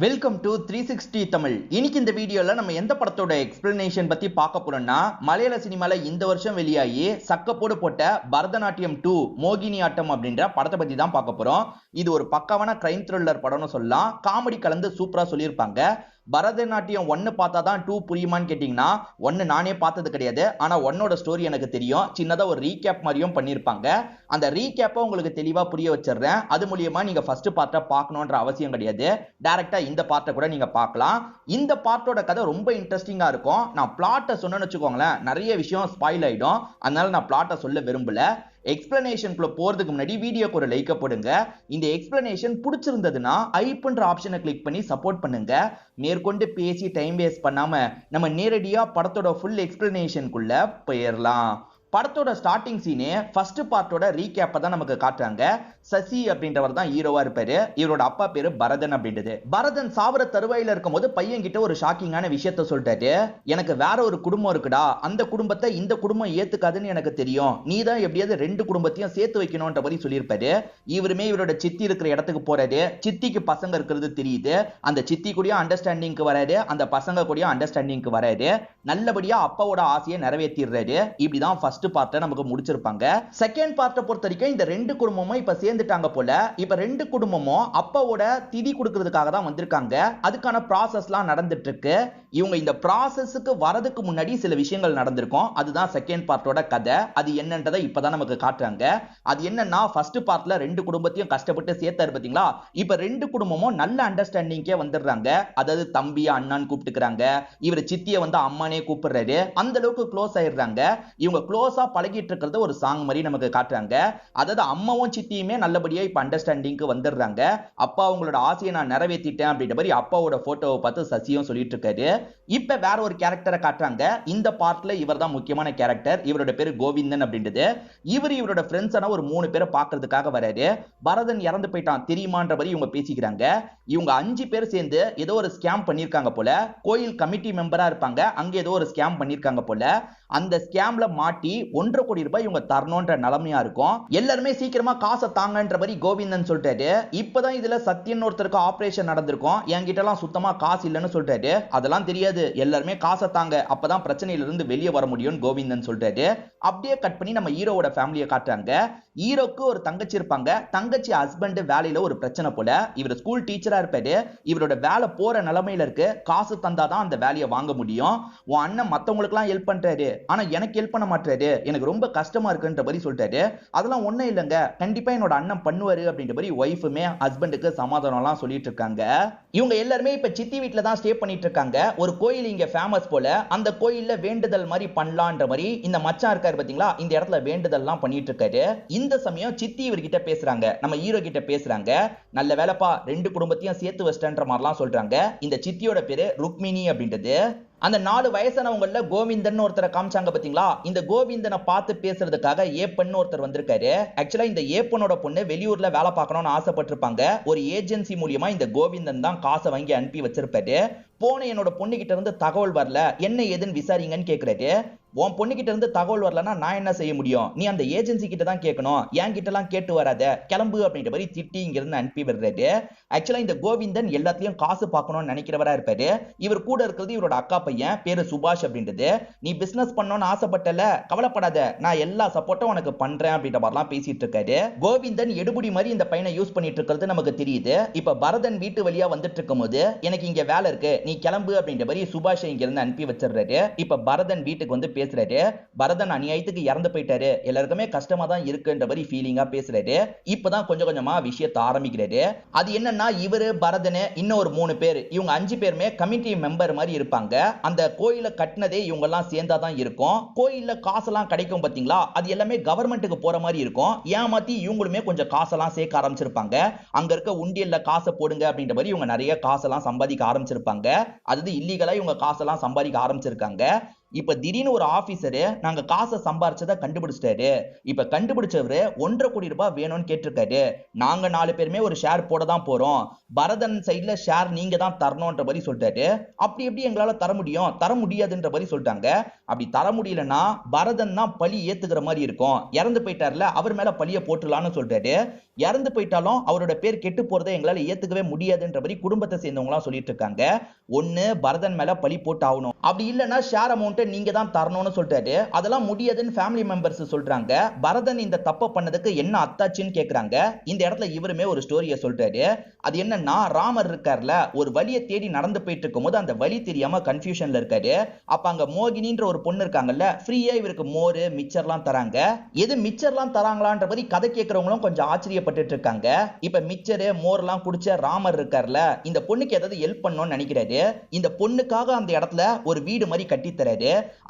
Welcome to 360 Tamil. இன்னைக்கு இந்த வீடியோல நம்ம எந்த படத்தோட எக்ஸ்பிளனேஷன் பத்தி பார்க்க போறோம்னா, மலையாள சினிமால இந்த வருஷம் வெளியாகி சக்கப்போடு போட்ட பரதநாட்டியம் 2 மோகினி ஆட்டம் அப்படின்ற படத்தை பத்தி தான் பார்க்க போறோம். இது ஒரு பக்காவான கிரைம் த்ரில்லர் படம்னு சொல்லலாம். காமெடி கலந்து சூப்பரா சொல்லியிருப்பாங்க. பரதநாட்டியம் 1 பார்த்தா தான் 2 புரியுமான்னு கேட்டீங்கன்னா, 1 நானே பார்த்தது கிடையாது. ஆனா 1ஓட ஸ்டோரி எனக்கு தெரியும். சின்னதா ஒரு ரீகேப் மாதிரியும் பண்ணியிருப்பாங்க. அந்த ரீகேப்பை உங்களுக்கு தெளிவா புரிய வச்சிடுறேன். அது மூலியமா நீங்க ஃபர்ஸ்ட் பார்ட்டை பார்க்கணுன்ற அவசியம் கிடையாது. டைரக்டா இந்த பார்ட்டை கூட நீங்க பார்க்கலாம். இந்த பார்ட்டோட கதை ரொம்ப இன்ட்ரெஸ்டிங்கா இருக்கும். நான் பிளாட்டை சொன்னேன்னு வச்சுக்கோங்களேன், நிறைய விஷயம் ஸ்பாயில் ஆயிடும். அதனால நான் பிளாட்டை சொல்ல விரும்பல. எக்ஸ்பிளனேஷனுக்குள்ள போறதுக்கு முன்னாடி வீடியோக்கு ஒரு லைக் போடுங்க. இந்த எக்ஸ்பிளனேஷன் பிடிச்சிருந்ததுன்னா ஐப்ன்ற ஆப்ஷனை கிளிக் பண்ணி சப்போர்ட் பண்ணுங்க. மேற்கொண்டு பேசி டைம் வேஸ்ட் பண்ணாம நம்ம நேரடியா படத்தோட ஃபுல் எக்ஸ்பிளனேஷனுக்குள்ள போயிடலாம். படத்தோட ஸ்டார்டிங் சீனே ஃபர்ஸ்ட் பார்ட்டோட ரீகேப்பை தான் நமக்கு காட்டுறாங்க. சசி அப்படின்றவர் தான் ஹீரோவா இருப்பாரு. இவரோட அப்பா பேரு பரதன் அப்படின்றது. பரதன் சாவர தருவாயில இருக்கும்போது பையன் கிட்ட ஒரு ஷாக்கிங்கான விஷயத்த சொல்லிட்டாரு. எனக்கு வேற ஒரு குடும்பம் இருக்குடா, அந்த குடும்பத்தை இந்த குடும்பம் ஏத்துக்காதுன்னு எனக்கு தெரியும். நீ தான் எப்படியாவது 2 குடும்பத்தையும் சேர்த்து வைக்கணும்ன்ற மாதிரி சொல்லியிருப்பாரு. இவருமே இவரோட சித்தி இருக்கிற இடத்துக்கு போறாரு. சித்திக்கு பசங்க இருக்கிறது தெரியுது. அந்த சித்தி கூடய அண்டர்ஸ்டாண்டிங்க்கு வராரு, அந்த பசங்க கூடய அண்டர்ஸ்டாண்டிங்க்கு வராரு. நல்லபடியா அப்பாவோட ஆசையை நிறைவேற்றிடுறாரு. இப்படிதான் ஃபர்ஸ்ட் பார்ட்டை நமக்கு முடிச்சிருப்பாங்க. செகண்ட் பார்ட்டை பொறுத்த வரைக்கும் இந்த 2 குடும்பமும் இப்ப சேர்ந்துட்டாங்க போல. இப்ப 2 குடும்பமும் அப்பாவோட திதி கொடுக்கிறதுக்காக தான் வந்திருக்காங்க. அதுக்கான ப்ராசஸ்லாம் நடந்துட்டு இருக்கு. இவங்க இந்த ப்ராசஸ்க்கு வரதுக்கு முன்னாடி சில விஷயங்கள் நடந்திருக்கும். அதுதான் செகண்ட் பார்ட்டோட கதை. அது என்னன்றதை இப்பதான் நமக்கு காட்டுறாங்க. அது என்னன்னா, ஃபர்ஸ்ட் பார்ட்ல 2 குடும்பத்தையும் கஷ்டப்பட்டு சேர்த்தாரு பாத்தீங்களா. இப்ப 2 குடும்பமும் நல்ல அண்டர்ஸ்டாண்டிங்கே வந்துடுறாங்க. அதாவது தம்பியா அண்ணான்னு கூப்பிட்டுக்கிறாங்க. இவர் சித்திய வந்து அம்மானே கூப்பிடுறாரு. அந்த அளவுக்கு க்ளோஸ் ஆயிடுறாங்க. இவங்க க்ளோஸா பழகிட்டு இருக்கிறது ஒரு சாங் மாதிரி நமக்கு காட்டுறாங்க. அதாவது அம்மாவும் சித்தியுமே நல்லபடியா இப்ப அண்டர்ஸ்டாண்டிங்க்கு வந்துடுறாங்க. அப்பா உங்களோட ஆசையை நான் நிறைவேற்றிட்டேன் அப்படின்ற மாதிரி அப்பாவோட போட்டோவை பார்த்து சசியும் சொல்லிட்டு இருக்காரு. இப்ப வேற ஒரு கேரக்டரை காட்டுறாங்க. இந்த பார்ட்ல இவர் தான் முக்கியமான கேரக்டர். இவரோட பேரு கோவிந்தன் அப்படின்றது. இவரோட ஃப்ரெண்ட்ஸான ஒரு 3 பேரை பார்க்கிறதுக்காக வராரு. பரதன் இறந்து போயிட்டான் தெரியுமான்ற மாதிரி இவங்க பேசிக்கிறாங்க. இவங்க 5 பேர் சேர்ந்து ஏதோ ஒரு ஸ்கேம் பண்ணிருக்காங்க போல. கோயில் கமிட்டி மெம்பரா இருப்பாங்க. அங்க ஏதோ ஒரு ஸ்கேம் பண்ணிருக்காங்க போல. அந்த ஸ்கேம்ல மாட்டி 1.5 கோடி ரூபாய் இவங்க தரணும்ன்ற நிலைமையா இருக்கும். எல்லாருமே சீக்கிரமா காசை தாங்கன்ற மாதிரி கோவிந்தன் சொல்லிட்டாரு. இப்பதான் இதுல சத்யன் ஒருத்தருக்கு ஆபரேஷன் நடந்திருக்கும். என்கிட்ட எல்லாம் சுத்தமா காசு இல்லைன்னு சொல்லிட்டாரு. அதெல்லாம் தெரியாது, எல்லாருமே காசை தாங்க, அப்பதான் பிரச்சனையில இருந்து வெளியே வர முடியும் கோவிந்தன் சொல்லிட்டாரு. அப்படியே கட் பண்ணி நம்ம ஹீரோவோட ஃபேமிலியை காட்டுறாங்க. ஹீரோக்கு ஒரு தங்கச்சி இருப்பாங்க. தங்கச்சி ஹஸ்பண்ட் வேலையில ஒரு பிரச்சனை போல. இவர் ஸ்கூல் டீச்சரா இருப்பாரு. இவரோட வேலை போற நிலைமையில இருக்கு. காசு தந்தாதான் அந்த வேலையை வாங்க முடியும். உன் அண்ணன் மத்தவங்களுக்கு எல்லாம் ஹெல்ப் பண்றாரு, ஆனா எனக்கு ஹெல்ப் பண்ண மாட்டாரு, எனக்கு ரொம்ப கஷ்டமா இருக்குன்ற மாதிரி சொல்லிட்டாரு. அதெல்லாம் ஒண்ணும் இல்லைங்க, கண்டிப்பா என்னோட அண்ணன் பண்ணுவாரு அப்படின்ற மாதிரி ஒய்ஃபுமே ஹஸ்பண்டுக்கு சமாதானம் எல்லாம் சொல்லிட்டு இருக்காங்க. இவங்க எல்லாருமே இப்ப சித்தி வீட்டுல தான் ஸ்டே பண்ணிட்டு இருக்காங்க. ஒரு கோயில் இங்க ஃபேமஸ் போல. அந்த கோயில்ல வேண்டுதல் மாதிரி பண்ணலான்ற மாதிரி இந்த மச்சான் இருக்காரு பாத்தீங்களா, இந்த இடத்துல வேண்டுதல் எல்லாம் பண்ணிட்டு இருக்காரு. இந்த சமயம் சித்தி இவர்கிட்ட பேசுறாங்க, நம்ம ஹீரோ கிட்ட பேசுறாங்க. நல்ல வேலைப்பா, 2 குடும்பத்தையும் சேர்த்து வச்சிட்டன்ற மாதிரிலாம் சொல்றாங்க. இந்த சித்தியோட பேரு ருக்மிணி அப்படின்றது. அந்த 4 வயசானவங்கள கோவிந்தன் ஒருத்தரை காமிச்சாங்க பாத்தீங்களா. இந்த கோவிந்தனை பார்த்து பேசுறதுக்காக ஏப்பன் ஒருத்தர் வந்திருக்காரு. ஆக்சுவலா இந்த ஏப்பனோட பொண்ணு வெளியூர்ல வேலை பார்க்கணும்னு ஆசைப்பட்டிருப்பாங்க. ஒரு ஏஜென்சி மூலியமா இந்த கோவிந்தன் தான் காசை வாங்கி அனுப்பி வச்சிருப்பாரு. போன என்னோட பொண்ணு கிட்ட இருந்து தகவல் வரல, என்ன ஏதுன்னு விசாரிங்கன்னு கேக்குறாரு. உன் பொண்ணு கிட்ட இருந்து தகவல் வரலன்னா நான் என்ன செய்ய முடியும், நீ அந்த ஏஜென்சி கிட்ட தான் கேட்கணும், என் கிட்ட எல்லாம் கேட்டு வராத, கிளம்பு அப்படின்ற மாதிரி திட்டி இங்க இருந்து அனுப்பி விடுறாரு. ஆக்சுவலா இந்த கோவிந்தன் எல்லாத்தையும் காசு பார்க்கணும்னு நினைக்கிறவரா இருப்பாரு. இவர் கூட இருக்கிறது இவரோட அக்கா பையன், பேரு சுபாஷ் அப்படின்றது. நீ பிசினஸ் பண்ணணும்னு ஆசைப்பட்டல, கவலைப்படாத, நான் எல்லா சப்போர்ட்டும் உனக்கு பண்றேன் அப்படின்ற மாதிரிலாம் பேசிட்டு இருக்காரு. கோவிந்தன் எடுபடி மாதிரி இந்த பையனை யூஸ் பண்ணிட்டு இருக்கிறது நமக்கு தெரியுது. இப்ப பரதன் வீட்டு வழியா வந்துட்டு இருக்கும் போது, எனக்கு இங்க வேலை இருக்கு, நீ கிளம்பு அப்படின்ற மாதிரி சுபாஷ் இங்க இருந்து அனுப்பி வச்சிடுறாரு. இப்ப பரதன் வீட்டுக்கு வந்து பேசுறாரு. பரதன் அநியாயத்துக்கு இறந்து போயிட்டாரு, எல்லாருக்குமே கஷ்டமா தான் இருக்குன்ற மாதிரி ஃபீலிங்கா பேசுறாரு. இப்பதான் கொஞ்சம் கொஞ்சமா விஷயத்தை ஆரம்பிக்கிறாரு. அது என்னன்னா, இவரு பரதன் இன்னும் ஒரு 3 பேர், இவங்க 5 பேருமே கமிட்டி மெம்பர் மாதிரி இருப்பாங்க. அந்த கோயிலை கட்டினதே இவங்க எல்லாம் சேர்ந்தாதான் இருக்கும். கோயில்ல காசெல்லாம் கிடைக்கும் பாத்தீங்களா, அது எல்லாமே கவர்மெண்ட்டுக்கு போற மாதிரி இருக்கும். ஏமாத்தி இவங்களுமே கொஞ்சம் காசெல்லாம் சேர்க்க ஆரம்பிச்சிருப்பாங்க. அங்க இருக்க உண்டியல்ல காசை போடுங்க அப்படின்ற மாதிரி இவங்க நிறைய காசெல்லாம் சம்பாதிக்க ஆரம்பிச்சிருப்பாங்க. அதாவது இல்லீகலா இவங்க காசெல்லாம் சம்பாதிக்க ஆரம்பிச்சிருக்காங்க. இப்ப திடீர்னு ஒரு ஆபீசர் நாங்க காசை சம்பாரிச்சதை கண்டுபிடிச்சிட்டாரு. இப்ப கண்டுபிடிச்சவரு 1.5 கோடி ரூபாய் வேணும்னு கேட்டிருக்காரு. நாங்க 4 பேருமே ஒரு ஷேர் போட தான் போறோம். பரதன் சைடுல ஷேர் நீங்க தான் தரணும்ன்ற மாதிரி சொல்லிட்டாரு. அப்படி எப்படி எங்களால தர முடியும், தர முடியாதுன்ற மாதிரி சொல்லிட்டாங்க. அப்படி தர முடியலன்னா பரதன் தான் பழி ஏத்துக்கிற மாதிரி இருக்கும். இறந்து போயிட்டார்ல, அவர் மேல பழிய போட்டுலான்னு சொல்லிட்டாரு. இறந்து போயிட்டாலும் அவரோட பேர் கெட்டு போறதை எங்களால ஏத்துக்கவே முடியாதுன்ற மாதிரி குடும்பத்தை சேர்ந்தவங்களா சொல்லிட்டு இருக்காங்க. ஒண்ணு பரதன் மேல பழி போட்டு ஆகணும், அப்படி இல்லைன்னா ஷேர் அமௌண்ட் நீங்க தான் தரணும்னு சொல்லிட்டாரு. அதெல்லாம் முடியாதுன்னு ஃபேமிலி மெம்பர்ஸ் சொல்றாங்க. பரதன் இந்த தப்ப பண்ணதுக்கு என்ன அத்தாச்சுன்னு கேக்குறாங்க. இந்த இடத்துல இவருமே ஒரு ஸ்டோரியை சொல்றாரு. அது என்னன்னா, ராமர் இருக்கார்ல, ஒரு வழியை தேடி நடந்து போயிட்டு இருக்கும்போது அந்த வழி தெரியாம கன்ஃபியூஷன்ல இருக்காரு. அப்ப அங்க மோகினின்ற ஒரு பொண்ணு இருக்காங்கல்ல, ஃப்ரீயா இவருக்கு மோரு மிச்சர்லாம் தராங்க. எது மிச்சர்லாம் தராங்களான்ற மாதிரி கதை கேட்கறவங்களும் கொஞ்சம் ஆச்சரியப்பட்டு இருக்காங்க. இப்ப மிச்சரு மோர்லாம் குடிச்ச ராமர் இருக்கார்ல, இந்த பொண்ணுக்கு ஏதாவது ஹெல்ப் பண்ணணும்னு நினைக்கிறாரு. இந்த பொண்ணுக்காக அந்த இடத்துல ஒரு வீடு மாதிரி கட்டி தராரு.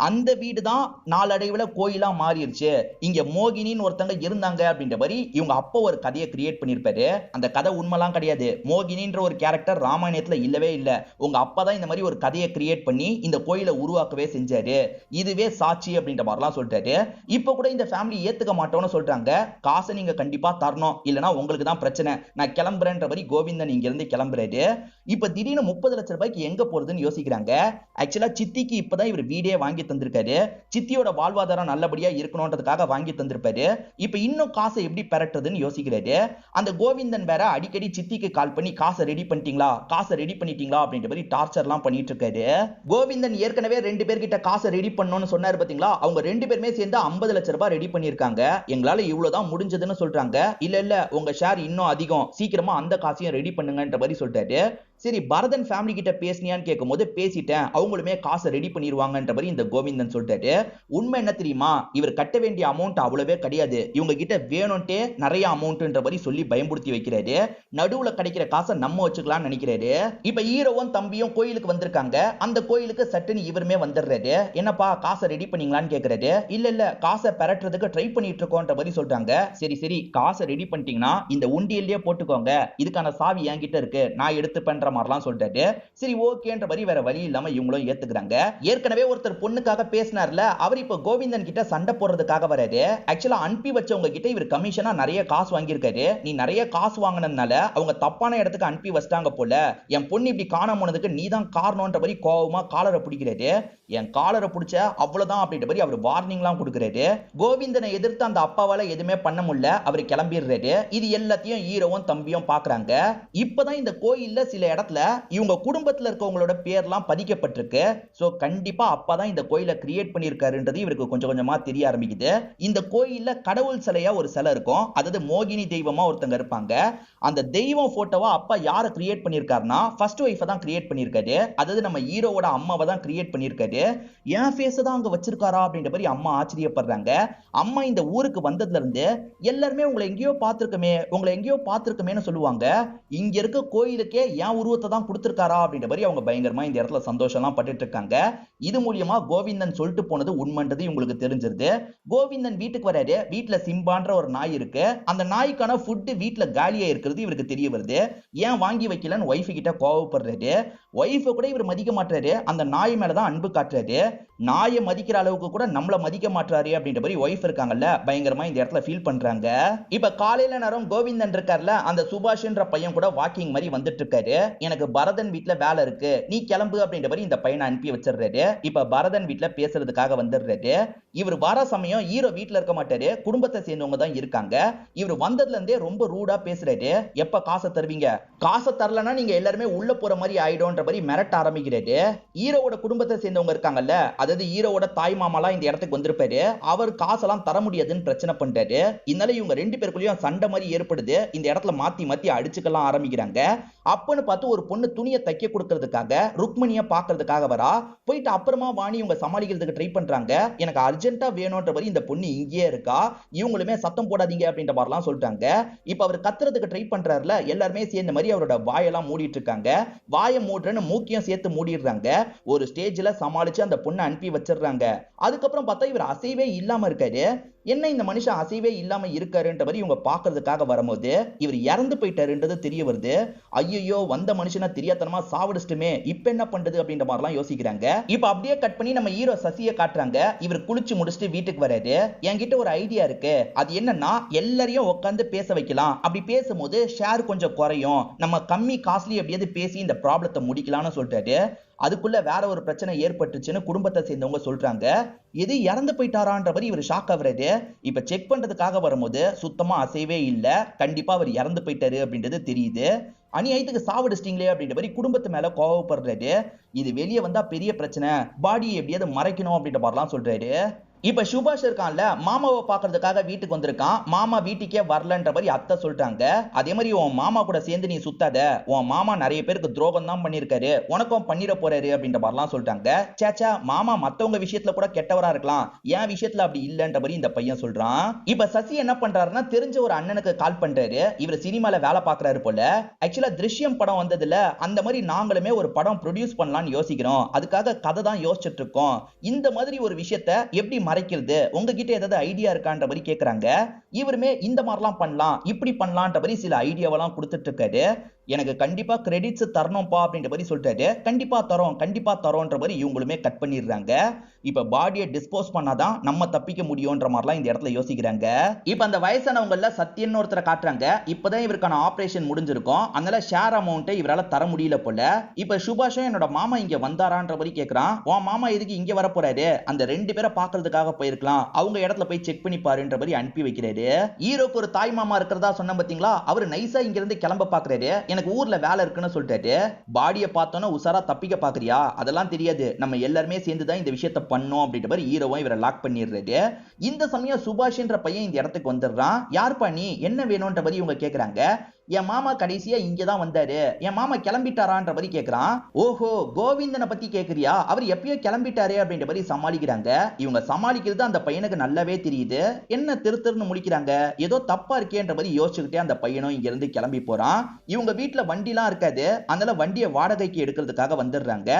அந்த வீடு தான் நாளடைவுல கோயிலா மாறிடுச்சு. இங்க மோகினின்னு ஒருத்தங்க இருந்தாங்க அப்படின்ற மாதிரி இவங்க அப்பா ஒரு கதையை கிரியேட் பண்ணிருப்பாரு. அந்த கதை உண்மைலாம் கிடையாது. மோகினின்ற ஒரு கேரக்டர் ராமாயணத்துல இல்லவே இல்ல. உங்க அப்பா தான் இந்த மாதிரி ஒரு கதையை கிரியேட் பண்ணி இந்த கோயிலை உருவாக்கவே செஞ்சாரு. இதுவே சாட்சி அப்படின்ற மாதிரிலாம் சொல்றாரு. இப்ப கூட இந்த ஃபேமிலி ஏத்துக்க மாட்டோம்னு சொல்றாங்க. காசை நீங்க கண்டிப்பா தரணும், இல்லனா உங்களுக்கு தான் பிரச்சனை, நான் கிளம்புறேன்ற மாதிரி கோவிந்தன் இங்க இருந்து கிளம்புறாரு. இப்ப திடீர்னு 30 லட்சம் ரூபாய்க்கு எங்க போறதுன்னு யோசிக்கிறாங்க. ஆக்சுவலா சித்திக்கு இப்பதான் இவர் வீடே வாங்கி தந்திருக்காரு. சித்தியோட வாழ்வாதாரம் நல்லபடியா இருக்கணும்ன்றதுக்காக வாங்கி தந்திருப்பாரு. இப்ப இன்னும் காசை எப்படி பெறட்டுறதுன்னு யோசிக்கிறாரு. அந்த கோவிந்தன் வேற அடிக்கடி சித்திக்கு கால் பண்ணி காசை ரெடி பண்ணிட்டீங்களா, காசை ரெடி பண்ணிட்டீங்களா அப்படின்ற மாதிரி டார்ச்சர்லாம் பண்ணிட்டு இருக்காரு. கோவிந்தன் ஏற்கனவே 2 பேர்கிட்ட காசை ரெடி பண்ணணும்னு சொன்னாரு பாத்தீங்களா, அவங்க 2 பேருமே சேர்ந்து 50 லட்சம் ரூபாய் ரெடி பண்ணிருக்காங்க. எங்களால இவ்வளவுதான் முடிஞ்சதுன்னு சொல்றாங்க. இல்ல உங்க ஷேர் இன்னும் அதிகம், சீக்கிரமா அந்த காசையும் ரெடி பண்ணுங்கன்ற மாதிரி சொல்லிட்டாரு. சரி, பரதன் ஃபேமிலி கிட்ட பேசினியான்னு கேட்கும்போது பேசிட்டேன், அவங்களுமே காசை ரெடி பண்ணிடுவாங்கன்ற மாதிரி இந்த கோவிந்தன் சொல்லிட்டாரு. உண்மை என்ன தெரியுமா, இவர் கட்ட வேண்டிய அமௌண்ட் அவ்வளவே கிடையாது. இவங்க கிட்ட வேணும்ட்டே நிறைய அமௌண்ட்ன்ற மாதிரி சொல்லி பயன்படுத்தி வைக்கிறாரு. நடுவுல கிடைக்கிற காசை நம்ம வச்சுக்கலாம்னு நினைக்கிறாரு. இப்ப ஹீரோவும் தம்பியும் கோயிலுக்கு வந்திருக்காங்க. அந்த கோயிலுக்கு சட்டுன்னு இவருமே வந்துடுறாரு. என்னப்பா காசை ரெடி பண்ணீங்களான்னு கேக்குறாரு. இல்ல காசை பெறட்டுறதுக்கு ட்ரை பண்ணிட்டு இருக்கோன்ற மாதிரி சொல்றாங்க. சரி காசை ரெடி பண்ணிட்டீங்கன்னா இந்த உண்டியல்லையே போட்டுக்கோங்க, இதுக்கான சாவி என்கிட்ட இருக்கு, நான் எடுத்து பண்ற மாதிரிலாம் சொல்லிட்டாரு. சரி ஓகேன்ற மாதிரி வேற வழி இல்லாம இவங்களும் ஏத்துக்கிறாங்க. ஏற்கனவே ஒருத்தர் பொண்ணுக்காக பேசினார்ல, அவர் இப்ப கோவிந்தன் கிட்ட சண்டை போடுறதுக்காக வராரு. ஆக்சுவலா அனுப்பி வச்சவங்க கிட்ட இவர் கமிஷனா நிறைய காசு வாங்கியிருக்காரு. நீ நிறைய காசு வாங்கினதுனால அவங்க தப்பான இடத்துக்கு அனுப்பி வச்சிட்டாங்க போல, என் பொண்ணு இப்படி காணாம போனதுக்கு நீ தான் காரணம்ன்ற மாதிரி கோவமா காலரை பிடிக்கிறாரு. என் காலரை பிடிச்ச அவ்வளவுதான் அப்படின்ற மாதிரி அவர் வார்னிங்லாம் கொடுக்கிறாரு. கோவிந்தனை எதிர்த்து அந்த அப்பாவால எதுவுமே பண்ண முடியல, அவர் கிளம்பிடுறாரு. இது எல்லாத்தையும் ஹீரோவும் தம்பியும் பாக்குறாங்க. இப்பதான் இந்த கோயில்ல சில இடத்துல இவங்க குடும்பத்துல இருக்கவங்களோட பேர்லாம் பதிக்கப்பட்டிருக்கு. சோ கண்டிப்பா அப்பதான் இந்த கோயிலை கிரியேட் பண்ணிருக்காருன்றது இவருக்கு கொஞ்சம் கொஞ்சமா தெரிய ஆரம்பிக்குது. இந்த கோயில்ல கடவுள் சிலையா ஒரு சிலை இருக்கும், அதாவது மோகினி தெய்வமா ஒருத்தங்க இருப்பாங்க. அந்த தெய்வம் போட்டோவா அப்பா யாரை கிரியேட் பண்ணிருக்காருன்னா ஃபர்ஸ்ட் ஒய்ஃபை தான் கிரியேட் பண்ணிருக்காரு. அதாவது நம்ம ஹீரோவோட அம்மாவை தான் கிரியேட் பண்ணிருக்காரு. என் ஃபேஸ் தான் அங்க வச்சிருக்காரா அப்படின்ற மாதிரி அம்மா ஆச்சரியப்படுறாங்க. அம்மா இந்த ஊருக்கு வந்ததுல இருந்து எல்லாருமே உங்களை எங்கேயோ பார்த்திருக்கமேன்னு சொல்லுவாங்க. இங்க இருக்க கோயிலுக்கே என் உருவத்தை தான் கொடுத்திருக்காரா அப்படின்ற மாதிரி அவங்க பயங்கரமா இந்த இடத்துல சந்தோஷம்லாம் பட்டுட்டு இருக்காங்க. இது மூலியமா கோவிந்தன் சொல்லிட்டு போனது உண்மைன்றது உங்களுக்கு தெரிஞ்சிருது. கோவிந்தன் வீட்டுக்கு வராரு. வீட்டுல சிம்பான்ற ஒரு நாய் இருக்கு. அந்த நாய்க்கான ஃபுட் வீட்டுல காலியா இருக்கிறது இவருக்கு தெரிய வருது. ஏன் வாங்கி வைக்கலன்னு ஒய்ஃப் கிட்ட கோவப்படுறாரு. ஒய்ஃபை கூட இவர் மதிக்க மாட்டாரு, அந்த நாய் மேலதான் அன்பு காட்டுறாரு. நாயை மதிக்கிற அளவுக்கு கூட நம்மள மதிக்க மாட்டாரு அப்படின்ற மாதிரி ஒய்ஃப் இருக்காங்கல்ல, பயங்கரமா இந்த இடத்துல ஃபீல் பண்றாங்க. இப்ப காலையில நேரம் கோவிந்தன் இருக்கார்ல, அந்த சுபாஷ்ன்ற பையன் கூட வாக்கிங் மாதிரி வந்துட்டு இருக்காரு. எனக்கு பரதன் வீட்டுல வேலை இருக்கு, நீ கிளம்பு அப்படின்ற மாதிரி இந்த பையனை அனுப்பி வச்சிடுறாரு. இப்ப பரதன் வீட்டுல பேசுறதுக்காக வந்துடுறாரு. இவர் வர சமயம் ஹீரோ வீட்டுல இருக்க மாட்டாரு, குடும்பத்தை சேர்ந்தவங்க தான் இருக்காங்க. இவர் வந்ததுல இருந்தே ரொம்ப ரூடா பேசுறாரு. எப்ப காசை தருவீங்க, காசை தரலன்னா நீங்க எல்லாருமே உள்ள போற மாதிரி ஆயிடும்ன்ற மாதிரி மிரட்ட ஆரம்பிக்கிறாரு. ஹீரோவோட குடும்பத்தை சேர்ந்தவங்க இருக்காங்கல்ல, அதாவது ஹீரோவோட தாய் மாமாலாம் இந்த இடத்துக்கு வந்திருப்பாரு. அவர் காசெல்லாம் தர முடியாதுன்னு பிரச்சனை பண்றாரு. இதனால இவங்க 2 பேருக்குள்ளயும் சண்டை மாதிரி ஏற்படுது. இந்த இடத்துல மாத்தி அடிச்சுக்கலாம் ஆரம்பிக்கிறாங்க. அப்பன்னு பார்த்து ஒரு பொண்ணு துணியை தைக்க கொடுக்கறதுக்காக ருக்மணியை பாக்குறதுக்காக வரா. போயிட்டு அப்புறமா வாணி இவங்க சமாளிக்கிறதுக்கு ட்ரை பண்றாங்க. எனக்கு அர்ஜென்ட்டா வேணும்ன்ற மாதிரி இந்த பொண்ணு இங்கேயே இருக்கா. இவங்களுமே சத்தம் போடாதீங்க அப்படின்ற மாதிரிலாம் சொல்றாங்க. இப்ப அவர் கத்துறதுக்கு ட்ரை பண்றாருல, எல்லாருமே சேர்ந்த மாதிரி அவரோட வாயெல்லாம் மூடிட்டு இருக்காங்க. வாயை மூடுறன்னு மூக்கியம் சேர்த்து மூடிடுறாங்க. ஒரு ஸ்டேஜ்ல சமாளிச்சு அந்த பொண்ணை அனுப்பி வச்சிடுறாங்க. அதுக்கப்புறம் பார்த்தா இவர் அசைவே இல்லாம இருக்காரு. என்ன இந்த மனுஷன் அசைவே இல்லாம இருக்காருன்ற மாதிரி இவங்க பாக்குறதுக்காக வரும்போது இவர் இறந்து போயிட்டாருன்றது தெரிய வருது. ஐயோ வந்த மனுஷனை தெரியாதனமா சாவடிச்சிட்டுமே, இப்ப என்ன பண்றது அப்படின்ற மாதிரிலாம் யோசிக்கிறாங்க. இப்ப அப்படியே கட் பண்ணி நம்ம ஹீரோ சசியை காட்டுறாங்க. இவர் குளிச்சு முடிச்சுட்டு வீட்டுக்கு வராரு. என்கிட்ட ஒரு ஐடியா இருக்கு, அது என்னன்னா எல்லாரையும் உட்காந்து பேச வைக்கலாம். அப்படி பேசும்போது ஷேர் கொஞ்சம் குறையும், நம்ம கம்மி காஸ்ட்லி எப்படியாவது பேசி இந்த ப்ராப்ளத்தை முடிக்கலாம்னு சொல்லிட்டாரு. அதுக்குள்ள வேற ஒரு பிரச்சனை ஏற்பட்டுச்சுன்னு குடும்பத்தை சேர்ந்தவங்க சொல்றாங்க. இது இறந்து போயிட்டாரான்ற மாதிரி இவர் ஷாக் ஆகுறாரு. இப்ப செக் பண்றதுக்காக வரும்போது சுத்தமா அசைவே இல்ல. கண்டிப்பா அவர் இறந்து போயிட்டாரு அப்படின்றது தெரியுது. அநியாயத்துக்கு சாவடிச்சிட்டீங்களே அப்படின்ற மாதிரி குடும்பத்து மேல கோவப்படுறாரு. இது வெளியே வந்தா பெரிய பிரச்சனை, பாடியை எப்படியாவது மறைக்கணும் அப்படின்ற மாதிரிலாம் சொல்றாரு. இப்ப சுபாஷ் இருக்கான்ல, மாமாவை பாக்குறதுக்காக வீட்டுக்கு வந்திருக்கான். மாமா வீட்டுக்கே வரலன்ற மாதிரி அத்தை சொல்றாங்க. அதே மாதிரி உன் மாமா கூட சேர்ந்து நீ சுத்தாத, உன் மாமா நிறைய பேருக்கு துரோகம் தான் பண்ணிருக்காரு, உனக்கும் பண்ணிட போறாரு அப்படின்ற மாதிரிலாம் சொல்றாங்க. சேச்சா, மாமா மத்தவங்க விஷயத்துல கூட கெட்டவரா இருக்கலாம், என் விஷயத்துல அப்படி இல்லன்ற மாதிரி இந்த பையன் சொல்றான். இப்ப சசி என்ன பண்றாருன்னா, தெரிஞ்ச ஒரு அண்ணனுக்கு கால் பண்றாரு. இவர் சினிமால வேலை பாக்குறாரு போல. ஆக்சுவலா திருஷ்யம் படம் வந்ததுல அந்த மாதிரி நாங்களுமே ஒரு படம் ப்ரொடியூஸ் பண்ணலாம்னு யோசிக்கிறோம், அதுக்காக கதை தான் யோசிச்சுட்டு இருக்கோம். இந்த மாதிரி ஒரு விஷயத்த எப்படி மறைக்கிறது, உங்ககிட்ட ஏதாவது ஐடியா இருக்கான்ற மாதிரி கேக்குறாங்க. இவருமே இந்த மாதிரிலாம் பண்ணலாம், இப்படி பண்ணலாம்ன்ற மாதிரி சில ஐடியாவெல்லாம் கொடுத்துட்டு இருக்காரு. எனக்கு கண்டிப்பா கிரெடிட்ஸ் தரணும்பா அப்படின்ற மாதிரி சொல்லிட்டாரு. கண்டிப்பா தரோம், கண்டிப்பா தரோன்ற மாதிரி இவங்களுமே கட் பண்ணிடுறாங்க. இப்ப பாடியை டிஸ்போஸ் பண்ணாதான் நம்ம தப்பிக்க முடியும்ன்ற மாதிரிலாம் இந்த இடத்துல யோசிக்கிறாங்க. இப்ப அந்த வயசானவங்கள சத்தியன்னு ஒருத்தரை காட்டுறாங்க. இப்பதான் இவருக்கான ஆபரேஷன் முடிஞ்சிருக்கும், அதனால ஷேர் அமௌண்ட்டை இவரால தர முடியல போல. இப்ப சுபாஷும் என்னோட மாமா இங்க வந்தாரான்ற மாதிரி கேக்குறான். உன் மாமா எதுக்கு இங்க வர போறாரு, அந்த ரெண்டு பேரை பாக்குறதுக்காக போயிருக்கலாம், அவங்க இடத்துல போய் செக் பண்ணி பாருன்ற மாதிரி அனுப்பி வைக்கிறாரு. ஹீரோக்கு ஒரு தாய் மாமா இருக்கிறதா சொன்ன பாத்தீங்களா, அவர் நைஸா இங்க இருந்து கிளம்ப பாக்குறாரு. எனக்கு ஊர்ல வேலை இருக்குன்னு சொல்லிட்டாரு. பாடியை பார்த்தோன்னா உசாரா தப்பிக்க பாக்குறியா, அதெல்லாம் தெரியாது, நம்ம எல்லாருமே சேர்ந்து தான் இந்த விஷயத்தை பண்ணோம் அப்படின்ற மாதிரி ஹீரோவும் இவரை லாக் பண்ணிடுறாரு. இந்த சமயம் சுபாஷ்ன்ற பையன் இந்த இடத்துக்கு வந்துடுறான். யார்ப்பா நீ, என்ன வேணும்ன்ற மாதிரி இவங்க கேக்குறாங்க. என் மாமா கடைசியா இங்கதான் வந்தாரு, என் மாமா கிளம்பிட்டாரான்ற மாதிரி கேக்குறான். ஓஹோ, கோவிந்தனை பத்தி கேக்குறியா, அவர் எப்பயோ கிளம்பிட்டாரு அப்படின்ற மாதிரி சமாளிக்கிறாங்க. இவங்க சமாளிக்கிறது அந்த பையனுக்கு நல்லாவே தெரியுது. என்ன திருன்னு முடிக்கிறாங்க, ஏதோ தப்பா இருக்கேன்ற மாதிரி யோசிச்சுக்கிட்டே அந்த பையனும் இங்க இருந்து கிளம்பி போறான். இவங்க வீட்டுல வண்டிலாம் இருக்காது, அதனால வண்டியை வாடகைக்கு எடுக்கிறதுக்காக வந்துடுறாங்க.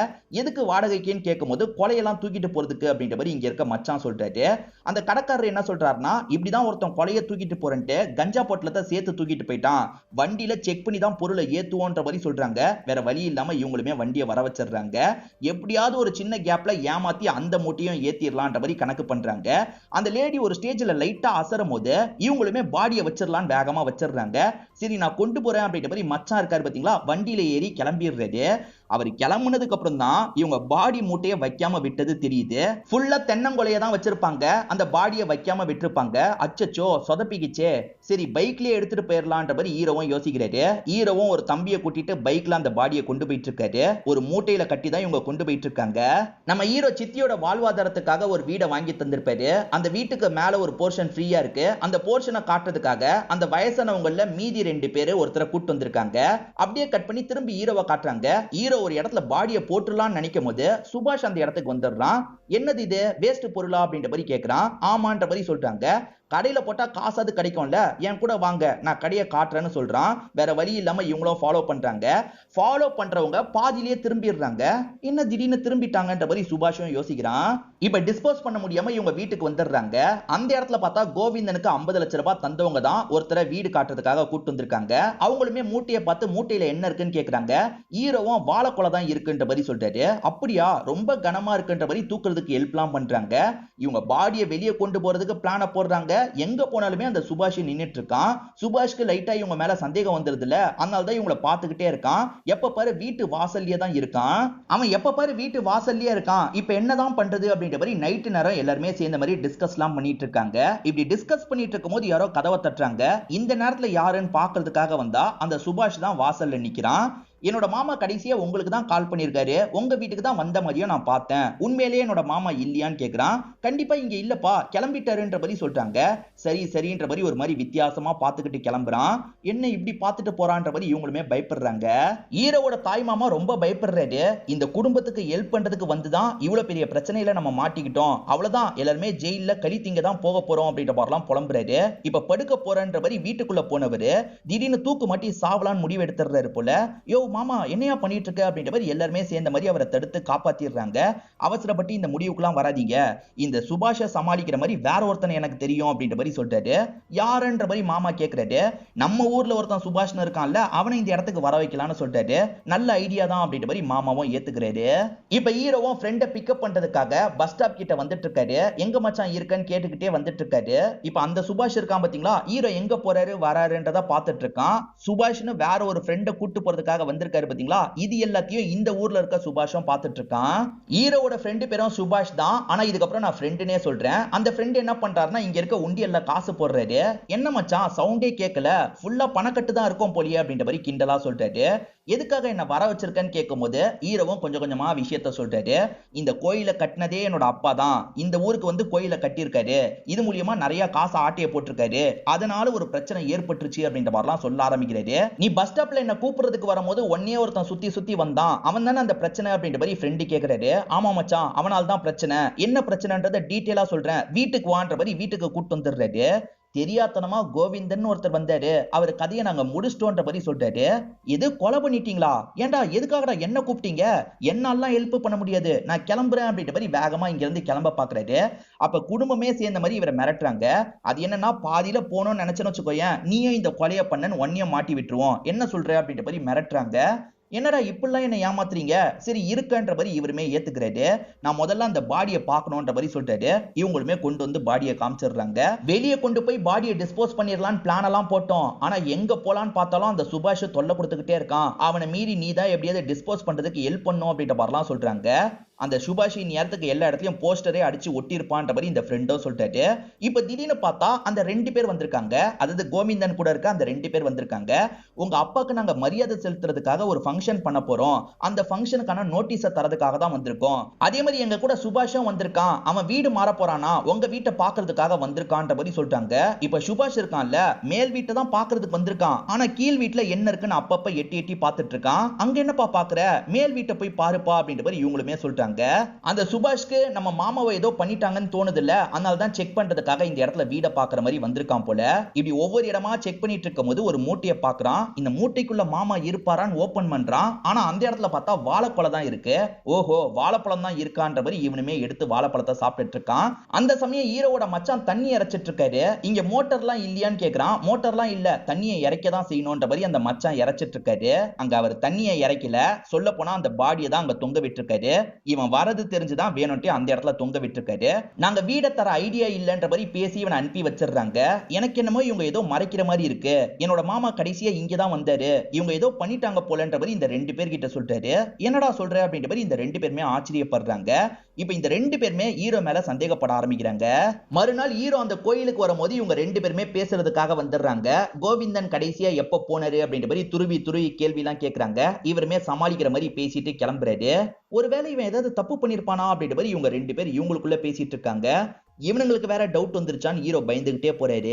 எதுக்கு வாடகைக்குன்னு கேட்கும்போது கொலையெல்லாம் தூக்கிட்டு போறதுக்கு அப்படின்ற மாதிரி இங்க இருக்க மச்சான் சொல்றாரு. அந்த கடைக்காரர் என்ன சொல்றாருன்னா, இப்படிதான் ஒருத்தன் கொலையை தூக்கிட்டு போறேன்ட்டு கஞ்சா பொட்டலத்தை சேர்த்து தூக்கிட்டு போயிட்டான், வண்டியில செக் பண்ணி தான் பொருளை ஏத்துவோன்ற மாதிரி சொல்றாங்க. வேற வழி இல்லாம இவங்களுமே வண்டியை வர வச்சிடுறாங்க. எப்படியாவது ஒரு சின்ன கேப்ல ஏமாத்தி அந்த மூட்டையும் ஏத்திரலாம்ன்ற மாதிரி கணக்கு பண்றாங்க. அந்த லேடி ஒரு ஸ்டேஜ்ல லைட்டா அசரும் போது இவங்களுமே பாடியை வச்சிடலான்னு வேகமா வச்சிடுறாங்க. சரி நான் கொண்டு போறேன் அப்படின்ற மாதிரி மச்சான் இருக்காரு பாத்தீங்களா, வண்டியில ஏறி கிளம்பிடுறாரு. அவர் கிளம்புனதுக்கு அப்புறம் தான் இவங்க பாடி மூட்டையை வைக்காம விட்டது தெரியுது. ஃபுல்லா தென்னங்கொலையை தான் வச்சிருப்பாங்க, அந்த பாடியை வைக்காம விட்டுருப்பாங்க. அச்சச்சோ சொதப்பிக்கிச்சே, சரி பைக்லயே எடுத்துட்டு போயிடலான்ற மாதிரி ஹீரோவும் யோசிக்கிறாரு. ஹீரோவும் ஒரு தம்பியை கூட்டிட்டு பைக்ல அந்த பாடியை கொண்டு போயிட்டு இருக்காரு. ஒரு மூட்டையில கட்டி தான் இவங்க கொண்டு போயிட்டு இருக்காங்க. நம்ம ஹீரோ சித்தியோட வாழ்வாதாரத்துக்காக ஒரு வீடை வாங்கி தந்திருப்பாரு. அந்த வீட்டுக்கு மேல ஒரு போர்ஷன் ஃப்ரீயா இருக்கு. அந்த போர்ஷனை காட்டுறதுக்காக அந்த வயசானவங்கள மீதி 2 பேரு ஒருத்தரை கூட்டு வந்திருக்காங்க. அப்படியே கட் பண்ணி திரும்பி ஹீரோவை காட்டுறாங்க. ஹீரோ ஒரு இடத்துல பாடியை போட்டுடலாம்னு நினைக்கும் போது சுபாஷ் அந்த இடத்துக்கு வந்துடுறான். என்னது இது, வேஸ்ட் பொருளா அப்படின்ற மாதிரி கேட்கிறான். ஆமான்ற மாதிரி சொல்றாங்க. கடையில போட்டா காசாது கிடைக்கும்ல, என் கூட வாங்க நான் கடையை காட்டுறேன்னு சொல்றான். வேற வழி இல்லாம இவங்களும் ஃபாலோ பண்றாங்க. ஃபாலோ பண்றவங்க பாதியிலேயே திரும்பிடுறாங்க. என்ன திடீர்னு திரும்பிட்டாங்கன்ற மாதிரி சுபாஷும் யோசிக்கிறான். இப்ப டிஸ்போஸ் பண்ண முடியாம இவங்க வீட்டுக்கு வந்துடுறாங்க. அந்த இடத்துல பார்த்தா கோவிந்தனுக்கு 50 லட்சம் ரூபாய் தந்தவங்க தான் ஒருத்தரை வீடு காட்டுறதுக்காக கூட்டு வந்திருக்காங்க. அவங்களுமே மூட்டையை பார்த்து மூட்டையில என்ன இருக்குன்னு கேக்குறாங்க. ஹீரோவும் வாழைக்கொலை தான் இருக்குன்ற மாதிரி சொல்றாரு. அப்படியா, ரொம்ப கனமா இருக்குன்ற மாதிரி தூக்குறதுக்கு ஹெல்ப்லாம் பண்றாங்க. இவங்க பாடியை வெளியே கொண்டு போறதுக்கு பிளான போடுறாங்க. எங்க போனாலுமே அந்த சுபாஷ் நின்னுட்டு இருக்கான். சுபாஷ்க்கு லைட்டா இவங்க மேல சந்தேகம் வந்துருதுல, அதனால தான் இவங்களை பார்த்துக்கிட்டே இருக்கான். எப்ப பாரு வீட்டு வாசல்லயே தான் இருக்கான். அவன் எப்ப பாரு வீட்டு வாசல்லயே இருக்கான், இப்ப என்னதான் பண்றது அப்படின்ற மாதிரி நைட்டு நேரம் எல்லாருமே சேர்ந்த மாதிரி டிஸ்கஸ்லாம் பண்ணிட்டு இருக்காங்க. இப்படி டிஸ்கஸ் பண்ணிட்டு இருக்கும்போது யாரோ கதவை தட்டுறாங்க. இந்த நேரத்துல யாருன்னு பாக்குறதுக்காக வந்தா அந்த சுபாஷ் தான் வாசல்ல நிக்கிறான். என்னோட மாமா கடைசியா உங்களுக்கு தான் கால் பண்ணிருக்காரு, உங்க வீட்டுக்கு தான் வந்த மாதிரியும் நான் பார்த்தேன், உண்மையிலேயே என்னோட மாமா இல்லையான்னு கேக்குறான். கண்டிப்பா இங்க இல்லப்பா, கிளம்பிட்டாருன்ற மாதிரி சொல்றாங்க. சரி சரின்ற மாதிரி ஒரு மாதிரி வித்தியாசமா பார்த்துக்கிட்டு கிளம்புறான். என்ன இப்படி பார்த்துட்டு போறான்ற மாதிரி இவங்களுமே பயப்படுறாங்க. ஹீரோவோட தாய் மாமா ரொம்ப பயப்படுறாரு. இந்த குடும்பத்துக்கு ஹெல்ப் பண்றதுக்கு வந்துதான் இவ்வளவு பெரிய பிரச்சனையில நம்ம மாட்டிக்கிட்டோம், அவ்வளவுதான் எல்லாருமே ஜெயில கழி திங்க தான் போக போறோம் அப்படின்ற மாதிரிலாம் புலம்புறாரு. இப்ப படுக்க போறன்ற மாதிரி வீட்டுக்குள்ள போனவரு திடீர்னு தூக்கு மாட்டி சாவலான்னு முடிவு எடுத்துறாரு போல. யோ மாமா என்னையா பண்ணிட்டு இருக்க அப்படின்ற மாதிரி எல்லாருமே சேர்ந்த மாதிரி அவரை தடுத்து காப்பாத்திடுறாங்க. அவசரப்பட்டு இந்த முடிவுக்குலாம் வராதீங்க, இந்த சுபாஷை சமாளிக்கிற மாதிரி வேற ஒருத்தனை எனக்கு தெரியும் அப்படின்ற மாதிரி சொல்றாரு. யாருன்ற மாதிரி மாமா கேக்குறாரு. நம்ம ஊர்ல ஒருத்தன் சுபாஷ்னு இருக்கான்ல, அவனை இந்த இடத்துக்கு வர வைக்கலாம்னு சொல்றாரு. நல்ல ஐடியா தான் அப்படின்ற மாதிரி மாமாவும் ஏத்துக்கிறாரு. இப்ப ஹீரோவும் ஃப்ரெண்டை பிக்கப் பண்றதுக்காக பஸ் ஸ்டாப் கிட்ட வந்துட்டு இருக்காரு. எங்க மச்சான் இருக்கன்னு கேட்டுக்கிட்டே வந்துட்டு இருக்காரு. இப்ப அந்த சுபாஷ் இருக்கான் பாத்தீங்களா, ஹீரோ எங்க போறாரு வராருன்றத பாத்துட்டு இருக்கான். சுபாஷ்னு வேற ஒரு ஃப்ரெண்ட கூட்டு போறதுக்காக வந்திருக்காரு பாத்தீங்களா, இது எல்லாத்தையும் இந்த ஊர்ல இருக்க சுபாஷும் பாத்துட்டு இருக்கான். ஹீரோவோட ஃப்ரெண்டு பேரும் சுபாஷ் தான். ஆனா இதுக்கப்புறம் நான் ஃப்ரெண்டுனே சொல்றேன். அந்த ஃப்ரெண்ட் என்ன பண்றாருன்னா, இங்க இருக்க உண்டியல்ல காசு போடுறாரு. என்ன மச்சான் சவுண்டே கேட்கல, ஃபுல்லா பணக்கட்டு தான் இருக்கும் போலியே அப்படின்ற மாதிரி கிண்டலா சொல்றாரு. எதுக்காக என்ன வர வச்சிருக்கன்னு கேட்கும்போது ஹீரோவும் கொஞ்சம் கொஞ்சமா விஷயத்த சொல்றாரு. இந்த கோயிலை கட்டினதே என்னோட அப்பா தான், இந்த ஊருக்கு வந்து கோயிலை கட்டியிருக்காரு, இது மூலியமா நிறைய காசு ஆட்டைய போட்டிருக்காரு, அதனால ஒரு பிரச்சனை ஏற்பட்டுருச்சு அப்படின்ற மாதிரிலாம் சொல்ல ஆரம்பிக்கிறாரு. நீ பஸ் ஸ்டாப்ல என்ன கூப்பிடுறதுக்கு வரும்போது ஒன்னே ஒருத்தன் சுத்தி சுத்தி வந்தான், அவன் தானே அந்த பிரச்சனை அப்படின்ற மாதிரி ஃப்ரெண்டு கேக்குறாரு. ஆமா மச்சான், அவனால தான் பிரச்சனை, என்ன பிரச்சனைன்றத டீட்டெயிலா சொல்றேன், வீட்டுக்கு வான்ற மாதிரி வீட்டுக்கு கூட்டு வந்துடுறாரு. தெரியாதனமா கோவிந்தன் ஒருத்தர் வந்தாரு, அவர் கதையை நாங்க முடிச்சிட்டோன்ற மாதிரி சொல்றாரு. எது கொலை பண்ணிட்டீங்களா? ஏன்டா எதுக்காகடா என்ன கூப்பிட்டீங்க? என்னாலாம் ஹெல்ப் பண்ண முடியாது, நான் கிளம்புறேன் அப்படின்ற மாதிரி வேகமா இங்க இருந்து கிளம்ப பாக்குறாரு. அப்ப குடும்பமே சேர்ந்த மாதிரி இவரை மிரட்டுறாங்க. அது என்னன்னா, பாதியில போனோம்னு நினைச்சேன்னு வச்சுக்கோயேன், நீயும் இந்த கொலையை பண்ணன்னு ஒன்னையும் மாட்டி விட்டுருவோம், என்ன சொல்ற அப்படின்ற மாதிரி மிரட்டுறாங்க. என்னடா இப்படிலாம் என்ன ஏமாத்துறீங்க, சரி இருக்கன்ற மாதிரி இவருமே ஏத்துக்கிறாரு. நான் முதல்ல அந்த பாடியை பார்க்கணும்ன்ற மாதிரி சொல்றாரு. இவங்களுமே கொண்டு வந்து பாடியை காமிச்சிடுறாங்க. வெளியே கொண்டு போய் பாடியை டிஸ்போஸ் பண்ணிடலான்னு பிளான் எல்லாம் போட்டோம். ஆனா எங்க போலான்னு பார்த்தாலும் அந்த சுபாஷ் தொல்லை கொடுத்துக்கிட்டே இருக்கான், அவனை மீறி நீ தான் எப்படியாவது டிஸ்போஸ் பண்றதுக்கு ஹெல்ப் பண்ணும் அப்படின்ற மாதிரிலாம் சொல்றாங்க. அந்த சுபாஷி நேரத்துக்கு எல்லா இடத்துலயும் போஸ்டரே அடிச்சு ஒட்டியிருப்பான்ற மாதிரி இந்த ஃப்ரெண்டோ சொல்லிட்டாரு. இப்ப திடீர்னு பார்த்தா அந்த 2 பேர் வந்திருக்காங்க, அதாவது கோவிந்தன் கூட இருக்க அந்த 2 பேர் வந்திருக்காங்க. உங்க அப்பாக்கு நாங்க மரியாதை செலுத்துறதுக்காக ஒரு ஃபங்க்ஷன் பண்ண போறோம், அந்த ஃபங்க்ஷனுக்கான நோட்டீஸை தரதுக்காக தான் வந்திருக்கோம். அதே மாதிரி எங்க கூட சுபாஷும் வந்திருக்கான், அவன் வீடு மாற போறானா, உங்க வீட்டை பாக்குறதுக்காக வந்திருக்கான்ற மாதிரி சொல்றாங்க. இப்ப சுபாஷ் இருக்கான்ல, மேல் வீட்டை தான் பாக்குறதுக்கு வந்திருக்கான், ஆனா கீழ் வீட்டுல என்ன இருக்குன்னு அப்பப்ப எட்டி எட்டி பார்த்துட்டு இருக்கான். அங்க என்னப்பா பாக்குற, மேல் வீட்டை போய் பாருப்பா அப்படின்ற மாதிரி இவங்களுமே சொல்றாங்க. அந்த சுபாஷ்க்கு நம்ம மாமாவை ஏதோ பண்ணிட்டாங்கன்னு தோணுது இல்ல, அதனால தான் செக் பண்றதுக்காக இந்த இடத்துல வீட பாக்குற மாதிரி வந்திருக்கான் போல. இப்படி ஒவ்வொரு இடமா செக் பண்ணிட்டு இருக்கும்போது ஒரு மூட்டையை பாக்குறான். இந்த மூட்டைக்குள்ள மாமா இருப்பாரான்னு ஓபன் பண்றான். ஆனா அந்த இடத்துல பார்த்தா வாழைப்பழம் தான் இருக்கு. ஓஹோ, வாழைப்பழம் தான் இருக்கான்ற மாதிரி இவனுமே எடுத்து வாழைப்பழத்தை சாப்பிட்டுட்டு இருக்கான். அந்த சமயம் ஹீரோவோட மச்சான் தண்ணி இறைச்சிட்டு இருக்காரு. இங்க மோட்டர்லாம் இல்லையான்னு கேக்குறான். மோட்டர்லாம் இல்ல, தண்ணியை இறைக்க தான் செய்யணும்ன்ற மாதிரி அந்த மச்சான் இறைச்சிட்டு இருக்காரு. அங்க அவர் தண்ணியை இறைக்கல, சொல்ல போனா அந்த பாடியை தான் அங்க தொங்க விட்டு இருக்காரு. இவன் வரது தெரிஞ்சுதான் வேணும்ட்டு அந்த இடத்துல தொங்க விட்டுருக்காரு. நாங்க வீட தர ஐடியா இல்லன்ற மாதிரி பேசி இவனை அனுப்பி வச்சிடுறாங்க. எனக்கு என்னமோ இவங்க ஏதோ மறைக்கிற மாதிரி இருக்கு, என்னோட மாமா கடைசியா இங்கதான் வந்தாரு, இவங்க ஏதோ பண்ணிட்டாங்க போலன்ற மாதிரி இந்த 2 பேர் கிட்ட சொல்றாரு. என்னடா சொல்ற அப்படின்ற மாதிரி இந்த 2 பேருமே ஆச்சரியப்படுறாங்க. இப்ப இந்த 2 பேருமே ஹீரோ மேல சந்தேகப்பட ஆரம்பிக்கிறாங்க. மறுநாள் ஹீரோ அந்த கோயிலுக்கு வரும்போது இவங்க 2 பேருமே பேசுறதுக்காக வந்துடுறாங்க. கோவிந்தன் கடைசியா எப்ப போனாரு அப்படின்ற மாதிரி துருவி துருவி கேள்வி எல்லாம் கேக்குறாங்க. இவருமே சமாளிக்கிற மாதிரி பேசிட்டு கிளம்புறாரு. ஒருவேளை இவன் ஏதாவது தப்பு பண்ணிருப்பானா அப்படின்ற மாதிரி இவங்க 2 பேர் இவங்களுக்குள்ள பேசிட்டு இருக்காங்க. இவனுங்களுக்கு வேற டவுட் வந்துருச்சான்னு ஹீரோ பயந்துகிட்டே போறாரு.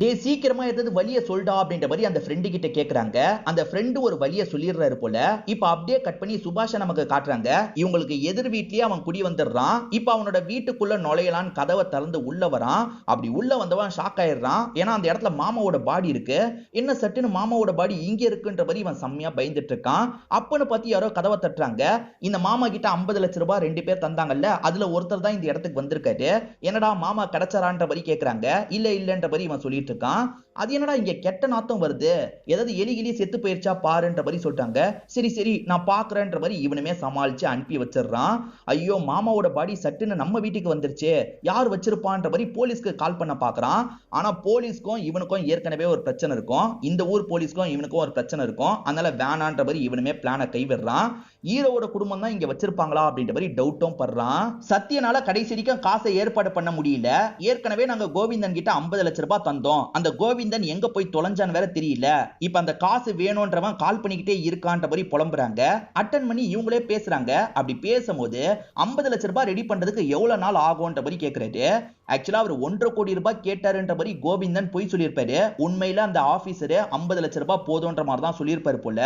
டே சீக்கிரமா ஏதாவது வழிய சொல்டா அப்படின்ற மாதிரி அந்த ஃப்ரெண்டு கிட்ட கேக்குறாங்க. அந்த ஃப்ரெண்டு ஒரு வழிய சொல்லிடுறாரு போல. இப்ப அப்படியே கட் பண்ணி சுபாஷ நமக்கு காட்டுறாங்க. இவங்களுக்கு எதிர் வீட்லயே அவன் குடி வந்துடுறான். இப்ப அவனோட வீட்டுக்குள்ள நுழையலான்னு கதவை திறந்து உள்ள வரான். அப்படி உள்ள வந்தவன் ஷாக் ஆயிடுறான். ஏன்னா அந்த இடத்துல மாமாவோட பாடி இருக்கு. என்ன சட்டுன்னு மாமாவோட பாடி இங்க இருக்குன்ற மாதிரி இவன் செம்மையா பயந்துட்டு இருக்கான். அப்பன்னு பார்த்து யாரோ கதவை தட்டுறாங்க. இந்த மாமா கிட்ட 50 லட்சம் ரூபாய் 2 பேர் தந்தாங்கல்ல, அதுல ஒருத்தர் தான் இந்த இடத்துக்கு வந்திருக்காரு. என்னடா மாமா கிடைச்சாரான்ற மாதிரி கேக்குறாங்க. இல்ல இல்லன்ற மாதிரி இவன் சொல்லிட்டு இருக்கான். அது என்னடா இங்க கெட்ட நாத்தம் வருது, ஏதாவது எலி கிளி செத்து போயிருச்சா பாருன்ற மாதிரி சொல்லிட்டாங்க. சரி சரி நான் பாக்குறேன்ற மாதிரி இவனுமே சமாளிச்சு அனுப்பி வச்சிடறான். ஐயோ மாமாவோட பாடி சட்டுன்னு நம்ம வீட்டுக்கு வந்துருச்சு, யார் வச்சிருப்பான்ற மாதிரி போலீஸ்க்கு கால் பண்ண பாக்குறான். ஆனா போலீஸ்க்கும் இவனுக்கும் ஏற்கனவே ஒரு பிரச்சனை இருக்கும், இந்த ஊர் போலீஸ்க்கும் இவனுக்கும் ஒரு பிரச்சனை இருக்கும். அதனால வேணான்ற மாதிரி இவனுமே பிளானை கைவிடுறான். ஹீரோவோட குடும்பம் தான் இங்க வச்சிருப்பாங்களா அப்படின்ற மாதிரி டவுட்டும் படுறான். சத்தியனால கடைசி வரைக்கும் காசை ஏற்பாடு பண்ண முடியல. ஏற்கனவே நாங்க கோவிந்தன் கிட்ட 50 லட்சம் ரூபாய் தந்தோம், அந்த கோவிந்தன் எங்க போய் தொலைஞ்சான்னு வேற தெரியல. இப்ப அந்த காசு வேணும்ன்றவன் கால் பண்ணிக்கிட்டே இருக்கான்ற மாதிரி புலம்புறாங்க. அட்டன் பண்ணி இவங்களே பேசுறாங்க. அப்படி பேசும்போது 50 லட்சம் ரூபாய் ரெடி பண்றதுக்கு எவ்வளவு நாள் ஆகும்ன்ற மாதிரி கேக்குறாரு. ஆக்சுவலா அவர் 1.5 கோடி ரூபாய் கேட்டாருன்ற மாதிரி கோவிந்தன் போய் சொல்லியிருப்பாரு. உண்மையில அந்த ஆபீசர் 50 லட்சம் ரூபாய் போதுன்ற மாதிரி தான் சொல்லியிருப்பாரு போல.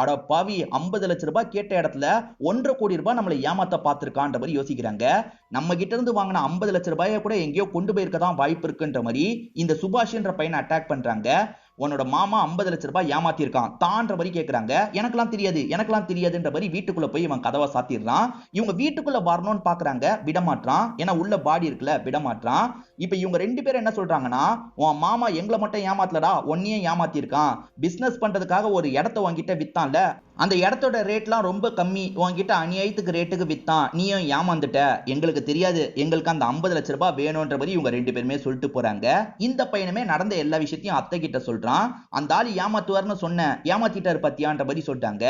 அட பாவி, 50 லட்சம் ரூபாய் கேட்ட இடத்துல 1.5 கோடி ரூபாய் நம்மளை ஏமாத்த பார்த்திருக்கான்ற மாதிரி யோசிக்கிறாங்க. நம்ம கிட்ட இருந்து வாங்கின 50 லட்சம் ரூபாயை கூட எங்கேயோ கொண்டு போயிருக்க தான் வாய்ப்பு இருக்குன்ற மாதிரி இந்த சுபாஷ்ன்ற பையனை அட்டாக் பண்றாங்க. உன்னோட மாமா 50 லட்சம் ரூபாய் ஏமாத்திருக்கான் தான்ற மாதிரி கேக்குறாங்க. எனக்கெல்லாம் தெரியாதுன்ற மாதிரி வீட்டுக்குள்ள போய் இவன் கதவை சாத்திடுறான். இவங்க வீட்டுக்குள்ள வரணும்னு பாக்குறாங்க, விடமாட்டான். ஏன்னா உள்ள பாடி இருக்குல்ல, விடமாட்டான். இப்ப இவங்க 2 பேரும் என்ன சொல்றாங்கன்னா, உன் மாமா எங்களை மட்டும் ஏமாத்தலடா, உன்னையும் ஏமாத்திருக்கான். பிசினஸ் பண்றதுக்காக ஒரு இடத்தை வாங்கிட்ட வித்தான்ல, அந்த இடத்தோட ரேட்லாம் ரொம்ப கம்மி, உன்கிட்ட அநியாயத்துக்கு ரேட்டுக்கு வித்தான், நீயும் ஏமாந்துட்ட. எங்களுக்கு தெரியாது, எங்களுக்கு அந்த 50 லட்சம் ரூபாய் வேணும்ன்ற மாதிரி இவங்க 2 பேருமே சொல்லிட்டு போறாங்க. இந்த பையனுமே நடந்த எல்லா விஷயத்தையும் அத்தை கிட்ட சொல்றான். அந்த ஆள் ஏமாத்துவார்னு சொன்ன, ஏமாத்திட்டாரு பத்தியான்ற மாதிரி சொல்லிட்டாங்க.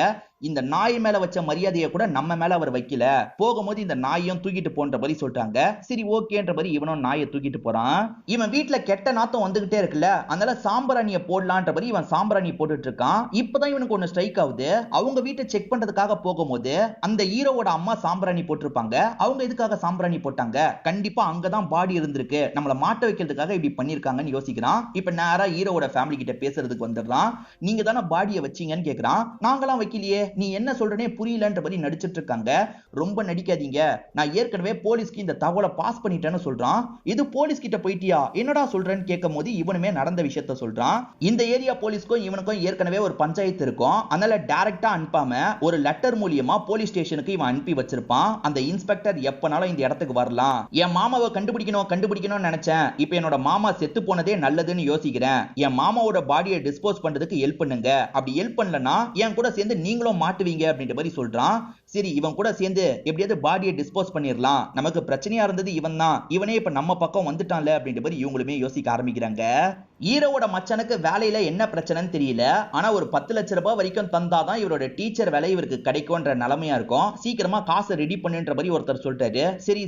இந்த நாய் மேல வச்ச மரியாதையை கூட நம்ம மேல அவர் வைக்கல, போகும்போது இந்த நாயையும் தூக்கிட்டு போன்ற மாதிரி சொல்றாங்க. சரி ஓகேன்ற மாதிரி இவனும் நாயை தூக்கிட்டு போறான். இவன் வீட்டுல கெட்ட நாத்தம் வந்துகிட்டே இருக்குல்ல, அதனால சாம்பிராணியை போடலான்ற மாதிரி இவன் சாம்பிராணி போட்டுட்டு இருக்கான். இப்பதான் இவனுக்கு ஒண்ணு ஸ்ட்ரைக் ஆகுது. அவங்க வீட்டை செக் பண்றதுக்காக போகும்போது அந்த ஹீரோவோட அம்மா சாம்பிராணி போட்டிருப்பாங்க. அவங்க எதுக்காக சாம்பிராணி போட்டாங்க? கண்டிப்பா அங்கதான் பாடி இருந்திருக்கு, நம்மள மாட்ட வைக்கிறதுக்காக இப்படி பண்ணிருக்காங்கன்னு யோசிக்கிறான். இப்ப நேரா ஹீரோவோட ஃபேமிலி கிட்ட பேசுறதுக்கு வந்துடுறான். நீங்க தானே பாடியை வச்சீங்கன்னு கேக்குறான். நாங்களாம் வைக்கலையே, நீ என்ன சொல்றனே புரியலன்ற மாதிரி நடிச்சிட்டு இருக்காங்க. ரொம்ப நடிக்காதீங்க, நான் ஏற்கனவே போலீஸ்க்கு இந்த தகவலை பாஸ் பண்ணிட்டேன்னு சொல்றான். இது போலீஸ் கிட்ட போயிட்டியா, என்னடா சொல்றேன்னு கேட்கும் போது இவனுமே நடந்த விஷயத்த சொல்றான். இந்த ஏரியா போலீஸ்க்கும் இவனுக்கும் ஏற்கனவே ஒரு பஞ்சாயத்து இருக்கும். அதனால டைரக்டா அனுப்பாம ஒரு லெட்டர் மூலியமா போலீஸ் ஸ்டேஷனுக்கு இவன் அனுப்பி வச்சிருப்பான். அந்த இன்ஸ்பெக்டர் எப்பனாலும் இந்த இடத்துக்கு வரலாம். என் மாமாவை கண்டுபிடிக்கணும்னு நினைச்சேன், இப்ப என்னோட மாமா செத்து போனதே நல்லதுன்னு யோசிக்கிறேன். என் மாமாவோட பாடியை டிஸ்போஸ் பண்றதுக்கு ஹெல்ப் பண்ணுங்க. அப்படி ஹெல்ப் பண்ணலனா என் கூட சேர்ந்து நீங்களும் மாட்டுவீங்க அப்படின்ற மாதிரி சொல்றான். சரி இவன் கூட சேர்ந்து எப்படியாவது பாடியை டிஸ்போஸ் பண்ணிடலாம், நமக்கு பிரச்சனையா இருந்தது இவன் தான், இவனே இப்ப நம்ம பக்கம் வந்துட்டான்ல அப்படின்ற மாதிரி இவங்களுமே யோசிக்க ஆரம்பிக்கிறாங்க. ஹீரோவோட மச்சனுக்கு வேலையில என்ன பிரச்சனைன்னு தெரியல, ஆனா ஒரு 10 லட்சம் ரூபாய் வரைக்கும் தந்தாதான் இவரோட டீச்சர் வேலை இவருக்கு கிடைக்கும்ன்ற நிலைமையா இருக்கும். சீக்கிரமா காசை ரெடி பண்ணுன்ற மாதிரி ஒருத்தர் சொல்லிட்டாரு.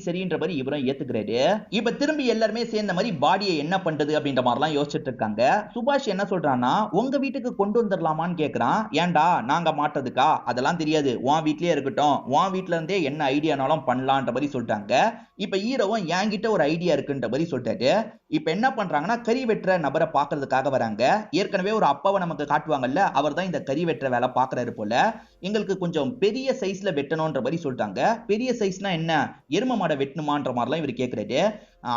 சரின்ற மாதிரி இவரும் ஏத்துக்கிறாரு. இப்ப திரும்பி எல்லாருமே சேர்ந்த மாதிரி பாடியை என்ன பண்றது அப்படின்ற மாதிரிலாம் யோசிச்சுட்டு இருக்காங்க. சுபாஷ் என்ன சொல்றான்னா, உங்க வீட்டுக்கு கொண்டு வந்துடலாமான்னு கேக்குறான். ஏன்டா நாங்க மாட்டதுக்கா, அதெல்லாம் தெரியாது, உன் வீட்லயே இருக்கட்டும், உன் வீட்ல இருந்தே என்ன ஐடியானாலும் பண்ணலான்ற மாதிரி சொல்லிட்டாங்க. இப்ப ஹீரோவும் என்கிட்ட ஒரு ஐடியா இருக்குன்ற மாதிரி சொல்லிட்டாரு. இப்ப என்ன பண்றாங்கன்னா, கறி வெட்டுற நபரை பாக்குறதுக்காக வராங்க. ஏற்கனவே ஒரு அப்பாவை நமக்கு காட்டுவாங்கல்ல, அவர் தான் இந்த கறி வெட்டுற வேலை பாக்குறாரு போல. எங்களுக்கு கொஞ்சம் பெரிய சைஸ்ல வெட்டணும்ன்ற மாதிரி சொல்லிட்டாங்க. பெரிய சைஸ்னா என்ன, எரும மாடை வெட்டணுமான்ற மாதிரிலாம் இவர் கேக்குறாரு.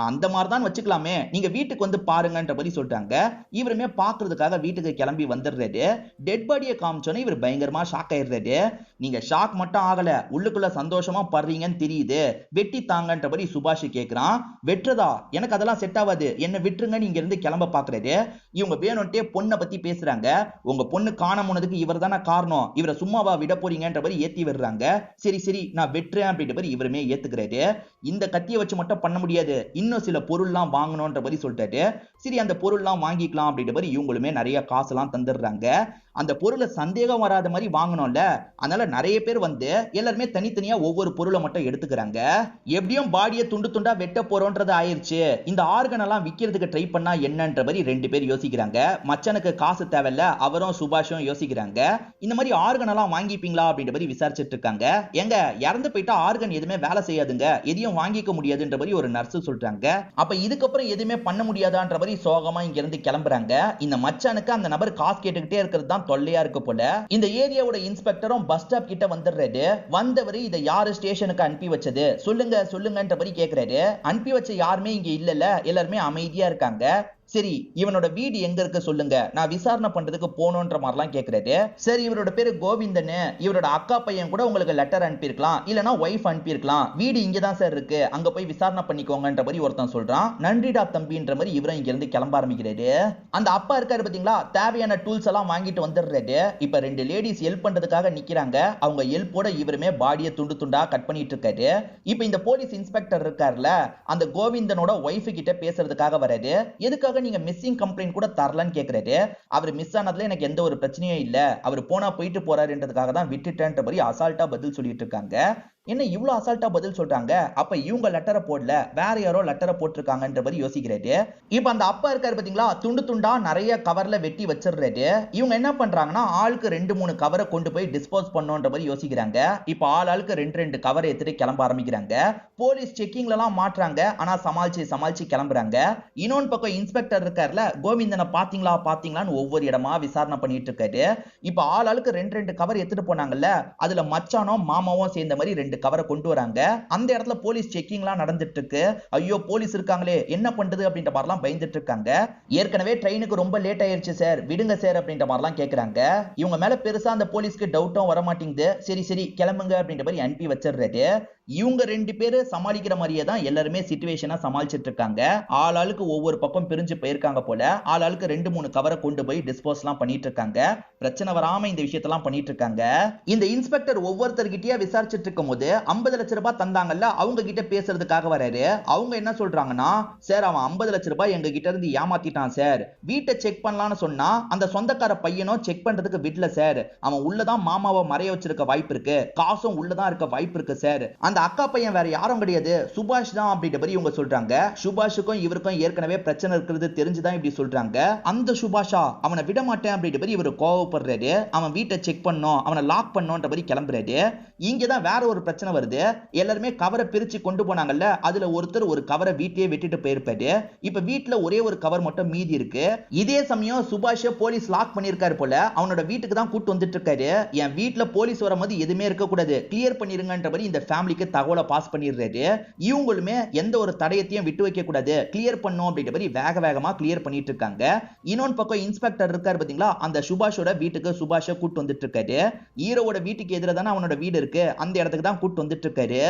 அந்த மாதிரி தான் வச்சுக்கலாமே, நீங்க வீட்டுக்கு வந்து பாருங்கன்ற மாதிரி சொல்லிட்டாங்க. இவருமே பாக்குறதுக்காக வீட்டுக்கு கிளம்பி வந்துடுறாரு. டெட் பாடியை காமிச்சோன்னே இவர் பயங்கரமா ஷாக் ஆயிடுறாரு. நீங்க ஷாக் மட்டும் ஆகல, உள்ளுக்குள்ள சந்தோஷமா படுறீங்கன்னு தெரியுது, வெட்டி தாங்கன்ற மாதிரி சுபாஷ் கேக்குறான். வெட்டுறதா, எனக்கு அதெல்லாம் செட் ஆகாது, என்ன விட்டுருங்க, நீங்க இருந்து கிளம்ப பாக்குறாரு. இவங்க வேணும்ட்டே பொண்ணை பத்தி பேசுறாங்க. உங்க பொண்ணு காண போனதுக்கு இவர் தானே காரணம், இவரை சும்மாவா விட போறீங்கன்ற மாதிரி ஏத்தி விடுறாங்க. சரி நான் வெட்டுறேன் அப்படின்ற மாதிரி இவருமே ஏத்துக்கிறாரு. இந்த கத்தியை வச்சு மட்டும் பண்ண முடியாது, இன்னும் சில பொருள்லாம் வாங்கணும்ன்ற மாதிரி சொல்லிட்டாரு. சரி அந்த பொருள்லாம் வாங்கிக்கலாம் அப்படின்ற மாதிரி இவங்களுமே நிறைய காசெல்லாம் தந்துடுறாங்க. அந்த பொருளை சந்தேகம் வராத மாதிரி வாங்கணும்ல, அதனால நிறைய பேர் வந்து எல்லாருமே தனித்தனியா ஒவ்வொரு பொருளை மட்டும் எடுத்துக்கிறாங்க. எப்படியும் பாடியை துண்டு துண்டா வெட்ட போறோன்றது ஆயிருச்சு, இந்த ஆர்கன் எல்லாம் விக்கிறதுக்கு ட்ரை பண்ணா என்னன்ற மாதிரி 2 பேர் யோசிக்கிறாங்க. மச்சனுக்கு காசு தேவையில்ல, அவரும் சுபாஷும் யோசிக்கிறாங்க. இந்த மாதிரி ஆர்கன் எல்லாம் வாங்கிப்பீங்களா அப்படின்ற மாதிரி விசாரிச்சுட்டு இருக்காங்க. எங்க இறந்து போயிட்டா ஆர்கன் எதுவுமே வேலை செய்யாதுங்க, எதையும் வாங்கிக்க முடியாதுன்ற மாதிரி ஒரு நர்ஸ் சொல்றாங்க. அப்ப இதுக்கப்புறம் எதுவுமே பண்ண முடியாதான்ற மாதிரி சோகமா இங்க இருந்து கிளம்புறாங்க. இந்த மச்சானுக்கு அந்த நபர் காசு கேட்டுக்கிட்டே இருக்கிறது தான் தொல்லையா இருக்கு போல. இந்த ஏரியாவோட இன்ஸ்பெக்டரும் பஸ் ஸ்டாப் கிட்ட வந்துடுறாரு. வந்தவரு இதை யாரு ஸ்டேஷனுக்கு அனுப்பி வச்சது சொல்லுங்கன்ற மாதிரி கேக்குறாரு. அனுப்பி வச்ச யாருமே இங்க இல்லல, எல்லாருமே அமைதியா இருக்காங்க. சரி இவனோட வீடு எங்க இருக்கு சொல்லுங்க, நான் விசாரணை பண்றதுக்கு போகணுன்ற மாதிரிலாம் கேக்குறாரு. சரி இவரோட பேரு கோவிந்தன், இவரோட அக்கா பையன் கூட உங்களுக்கு லெட்டர் அனுப்பியிருக்கலாம், இல்லனா ஒய்ஃப் அனுப்பியிருக்கலாம், வீடு இங்கதான் சார் இருக்கு, அங்க போய் விசாரணை பண்ணிக்கோங்கன்ற மாதிரி ஒருத்தன் சொல்றான். நன்றிடா தம்பின்ற மாதிரி இவரும் இங்க இருந்து கிளம்ப ஆரம்பிக்கிறாரு. அந்த அப்பா இருக்காரு பாத்தீங்களா, தேவையான டூல்ஸ் எல்லாம் வாங்கிட்டு வந்துடுறாரு. இப்ப 2 லேடிஸ் ஹெல்ப் பண்றதுக்காக நிக்கிறாங்க. அவங்க ஹெல்ப்போட இவருமே பாடியை துண்டு துண்டா கட் பண்ணிட்டு இருக்காரு. இப்ப இந்த போலீஸ் இன்ஸ்பெக்டர் இருக்காருல, அந்த கோவிந்தனோட ஒய்ஃப் கிட்ட பேசுறதுக்காக வராரு. எதுக்காக நீங்க மிஸ்ஸிங் கம்ப்ளைண்ட் கூட தரலன்னு கேக்குறாரு. அவர் மிஸ் ஆனதுல எனக்கு எந்த ஒரு பிரச்சனையும் இல்ல, அவர் போனா போயிட்டு போறாருன்றதுக்காக தான் விட்டுட்டேன்ற மாதிரி அசால்ட்டா பதில் சொல்லிட்டு இருக்காங்க. என்ன இவ்வளவு அசால்ட்டா பதில் சொல்றாங்க, அப்ப இவங்க லெட்டரை போடல, வேற யாரோ லெட்டரை போட்டிருக்காங்கன்ற மாதிரி யோசிக்கிறாரு. இப்ப அந்த அப்பா இருக்காரு பாத்தீங்களா, துண்டு துண்டா நிறைய கவர்ல வெட்டி வச்சிடுறாரு. இவங்க என்ன பண்றாங்கன்னா, ஆளுக்கு 2-3 கவரை கொண்டு போய் டிஸ்போஸ் பண்ணோன்ற மாதிரி யோசிக்கிறாங்க. இப்ப ஆளுக்கு 2 கவரை எடுத்துட்டு கிளம்ப ஆரம்பிக்கிறாங்க. போலீஸ் செக்கிங்ல எல்லாம் மாற்றாங்க, ஆனா சமாளிச்சு கிளம்புறாங்க. இன்னொன்னு பக்கம் இன்ஸ்பெக்டர் இருக்காருல, கோவிந்தனை பாத்தீங்களான்னு ஒவ்வொரு இடமா விசாரணை பண்ணிட்டு இருக்காரு. இப்ப ஆளுக்கு 2 கவர் எடுத்துட்டு போனாங்கல்ல, அதுல மச்சானும் மாமாவும் சேர்ந்த மாதிரி 2 கவரை கொண்டு வராங்க. அந்த இடத்துல போலீஸ் செக்கிங்லாம் நடந்துட்டு இருக்கு. ஐயோ போலீஸ் இருக்காங்களே என்ன பண்றது அப்படின்ற மாதிரிலாம் பயந்துட்டு இருக்காங்க. ஏற்கனவே ட்ரெயினுக்கு ரொம்ப லேட் ஆயிருச்சு சார், விடுங்க சார் அப்படின்ற மாதிரிலாம் கேக்குறாங்க. இவங்க மேல பெருசா அந்த போலீஸ்க்கு டவுட்டும் வர மாட்டேங்குது. சரி சரி கிளம்புங்க அப்படின்ற மாதிரி அனுப்பி வச்சிடுறாரு. இவங்க 2 பேரு சமாளிக்கிற மாதிரியே தான் எல்லாருமே சிச்சுவேஷனா சமாளிச்சிட்டு இருக்காங்க. ஆளாளுக்கு ஒவ்வொரு பக்கம் பிரிஞ்சு போயிருக்காங்க போல. ஆளாளுக்கு 2-3 கவரை கொண்டு போய் டிஸ்போஸ்லாம் பண்ணிட்டு இருக்காங்க. பிரச்சனை வராம இந்த விஷயத்தெல்லாம் பண்ணிட்டு இருக்காங்க. இந்த இன்ஸ்பெக்டர் ஒவ்வொருத்தர்கிட்டயே விசாரிச்சிட்டு இருக்கும்போது 50 லட்சம் ரூபாய் தந்தாங்கல்ல, அவங்க கிட்ட பேசுறதுக்காக வராரு. அவங்க என்ன சொல்றாங்கன்னா, சார் அவன் 50 லட்சம் ரூபாய் எங்க கிட்ட இருந்து ஏமாத்திட்டான் சார். வீட்டை செக் பண்ணலாம்னு சொன்னா அந்த சொந்தக்கார பையனும் செக் பண்றதுக்கு விடல சார். அவன் உள்ளதான் மாமாவை மறைய வச்சிருக்க வாய்ப்பு இருக்கு, காசும் உள்ளதான் இருக்க வாய்ப்பு இருக்கு சார். அந்த அக்கா பையன் வேற யாரும் கிடையாது, சுபாஷ் தான் அப்படின்ற மாதிரி இவங்க சொல்றாங்க. சுபாஷுக்கும் இவருக்கும் ஏற்கனவே பிரச்சனை இருக்கிறது தெரிஞ்சுதான் இப்படி சொல்றாங்க. அந்த சுபாஷா அவனை விட மாட்டேன் அப்படின்ற மாதிரி இவர் கோவப்படுறாரு. அவன் வீட்டை செக் பண்ணோம், அவனை லாக் பண்ணோன்ற மாதிரி கிளம்புறாரு. இங்கதான் வேற ஒரு பிரச்சனை வருது. எல்லாருமே கவரை பிரிச்சு கொண்டு போனாங்கல்ல, அதுல ஒருத்தர் ஒரு கவரை வீட்லயே விட்டுட்டு போயிருப்பாரு. இப்ப வீட்டுல ஒரே ஒரு கவர் மட்டும் மீதி இருக்கு. இதே சமயம் சுபாஷ் போலீஸ் லாக் பண்ணிருக்காரு போல. அவனோட வீட்டுக்கு தான் கூட்டு வந்துட்டு இருக்காரு. என் வீட்டுல போலீஸ் வரும்போது எதுவுமே இருக்க கூடாது, கிளியர் பண்ணிருங்கன்ற மாதிரி இந்த ஃபேமிலிக்கு தகவலை பாஸ் பண்ணிடுறாரு. இவங்களுமே எந்த ஒரு தடயத்தையும் விட்டு வைக்க கூடாது, கிளியர் பண்ணும் அப்படின்ற மாதிரி வேக வேகமா கிளியர் பண்ணிட்டு இருக்காங்க. இன்னொரு பக்கம் இன்ஸ்பெக்டர் இருக்காரு பாத்தீங்களா, அந்த சுபாஷோட வீட்டுக்கு சுபாஷ கூட்டு வந்துட்டு இருக்காரு. ஹீரோவோட வீட்டுக்கு எதிர தானே அவனோட வீடு இருக்கு, அந்த இடத்துக்கு தான் கூட்டு வந்துட்டு இருக்காரு.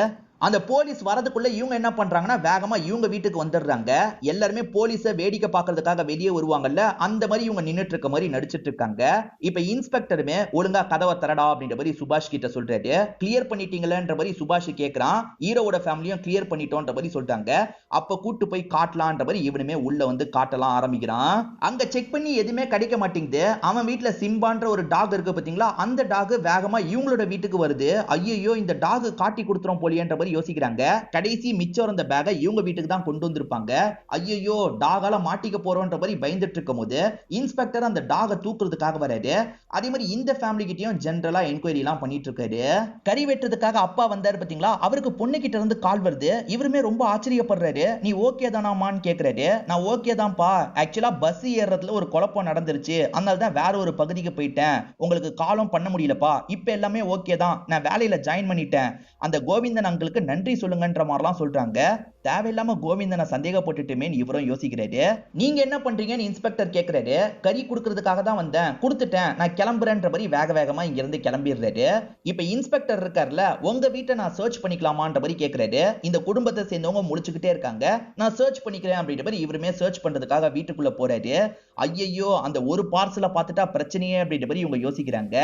அந்த போலீஸ் வரதுக்குள்ள இவங்க என்ன பண்றாங்கன்னா வேகமா இவங்க வீட்டுக்கு வந்துடுறாங்க. எல்லாருமே போலீஸை வேடிக்கை பார்க்கறதுக்காக வெளியே வருவாங்கல்ல, அந்த மாதிரி இவங்க நின்னுட்டு இருக்க மாதிரி நடிச்சிட்டு இருக்காங்க. இப்ப இன்ஸ்பெக்டருமே ஒழுங்கா கதவை தரடா அப்படின்ற மாதிரி சுபாஷ் கிட்ட சொல்றாரு. கிளியர் பண்ணிட்டீங்களன்ற மாதிரி சுபாஷ் கேக்குறான். ஹீரோவோட ஃபேமிலியும் கிளியர் பண்ணிட்டோன்ற மாதிரி சொல்றாங்க. அப்ப கூட்டு போய் காட்டலான்ற மாதிரி இவனுமே உள்ள வந்து காட்டலாம் ஆரம்பிக்கிறான். அங்க செக் பண்ணி எதுவுமே கிடைக்க மாட்டேங்குது. அவன் வீட்டுல சிம்பான்ற ஒரு டாக் இருக்கு பாத்தீங்களா, அந்த டாக் வேகமா இவங்களோட வீட்டுக்கு வருது. ஐயோ இந்த டாக் காட்டி கொடுத்துறோம் போலியன்ற மாதிரி யோசிக்கிறாங்க. கடைசி மிச்சம் இருந்த பேக்கை இவங்க வீட்டுக்கு தான் கொண்டு வந்திருப்பாங்க. ஐயோ டாகால மாட்டிக்க போறோம்ன்ற மாதிரி பயந்துட்டு இருக்கும்போது இன்ஸ்பெக்டர் அந்த டாகை தூக்குறதுக்காக வராரு. அதே மாதிரி இந்த ஃபேமிலி கிட்டயும் ஜெனரலா என்கொயரி எல்லாம் பண்ணிட்டு இருக்காரு. கறி வெட்டுறதுக்காக அப்பா வந்தாரு பாத்தீங்களா, அவருக்கு பொண்ணு கிட்ட இருந்து கால் வருது. இவருமே ரொம்ப ஆச்சரியப்படுறாரு. நீ ஓகே தானாமான்னு கேக்குறாரு. நான் ஓகே தான்ப்பா, ஆக்சுவலா பஸ் ஏறதுல ஒரு குழப்பம் நடந்துருச்சு, அதனால தான் வேற ஒரு பகுதிக்கு போயிட்டேன், உங்களுக்கு காலும் பண்ண முடியலப்பா, இப்ப எல்லாமே ஓகே தான், நான் வேலையில ஜாயின் பண்ணிட்டேன், அந்த கோவிந்தன் அங்கிளுக்கு நன்றி சொல்லுங்கன்ற மாதிரிலாம் சொல்றாங்க. தேவையில்லாம கோவிந்தனை சந்தேகப்பட்டுட்டுமே இவரும் யோசிக்கிறாரு. நீங்க என்ன பண்றீங்கன்னு இன்ஸ்பெக்டர் கேக்குறாரு. கறி கொடுக்கறதுக்காக தான் வந்தேன், கொடுத்துட்டேன், நான் கிளம்புறேன்ற மாதிரி வேக வேகமா இங்க இருந்து கிளம்பிடுறாரு. இப்ப இன்ஸ்பெக்டர் இருக்கார்ல, உங்க வீட்டை நான் சர்ச் பண்ணிக்கலாமான்ற மாதிரி கேக்குறாரு. இந்த குடும்பத்தை சேர்ந்தவங்க முடிச்சுக்கிட்டே இருக்காங்க. நான் சர்ச் பண்ணிக்கிறேன் அப்படின்ற மாதிரி இவருமே சர்ச் பண்றதுக்காக வீட்டுக்குள்ள போறாரு. ஐயோ அந்த ஒரு பார்சலை பார்த்துட்டா பிரச்சனையே அப்படின்ற மாதிரி இவங்க யோசிக்கிறாங்க.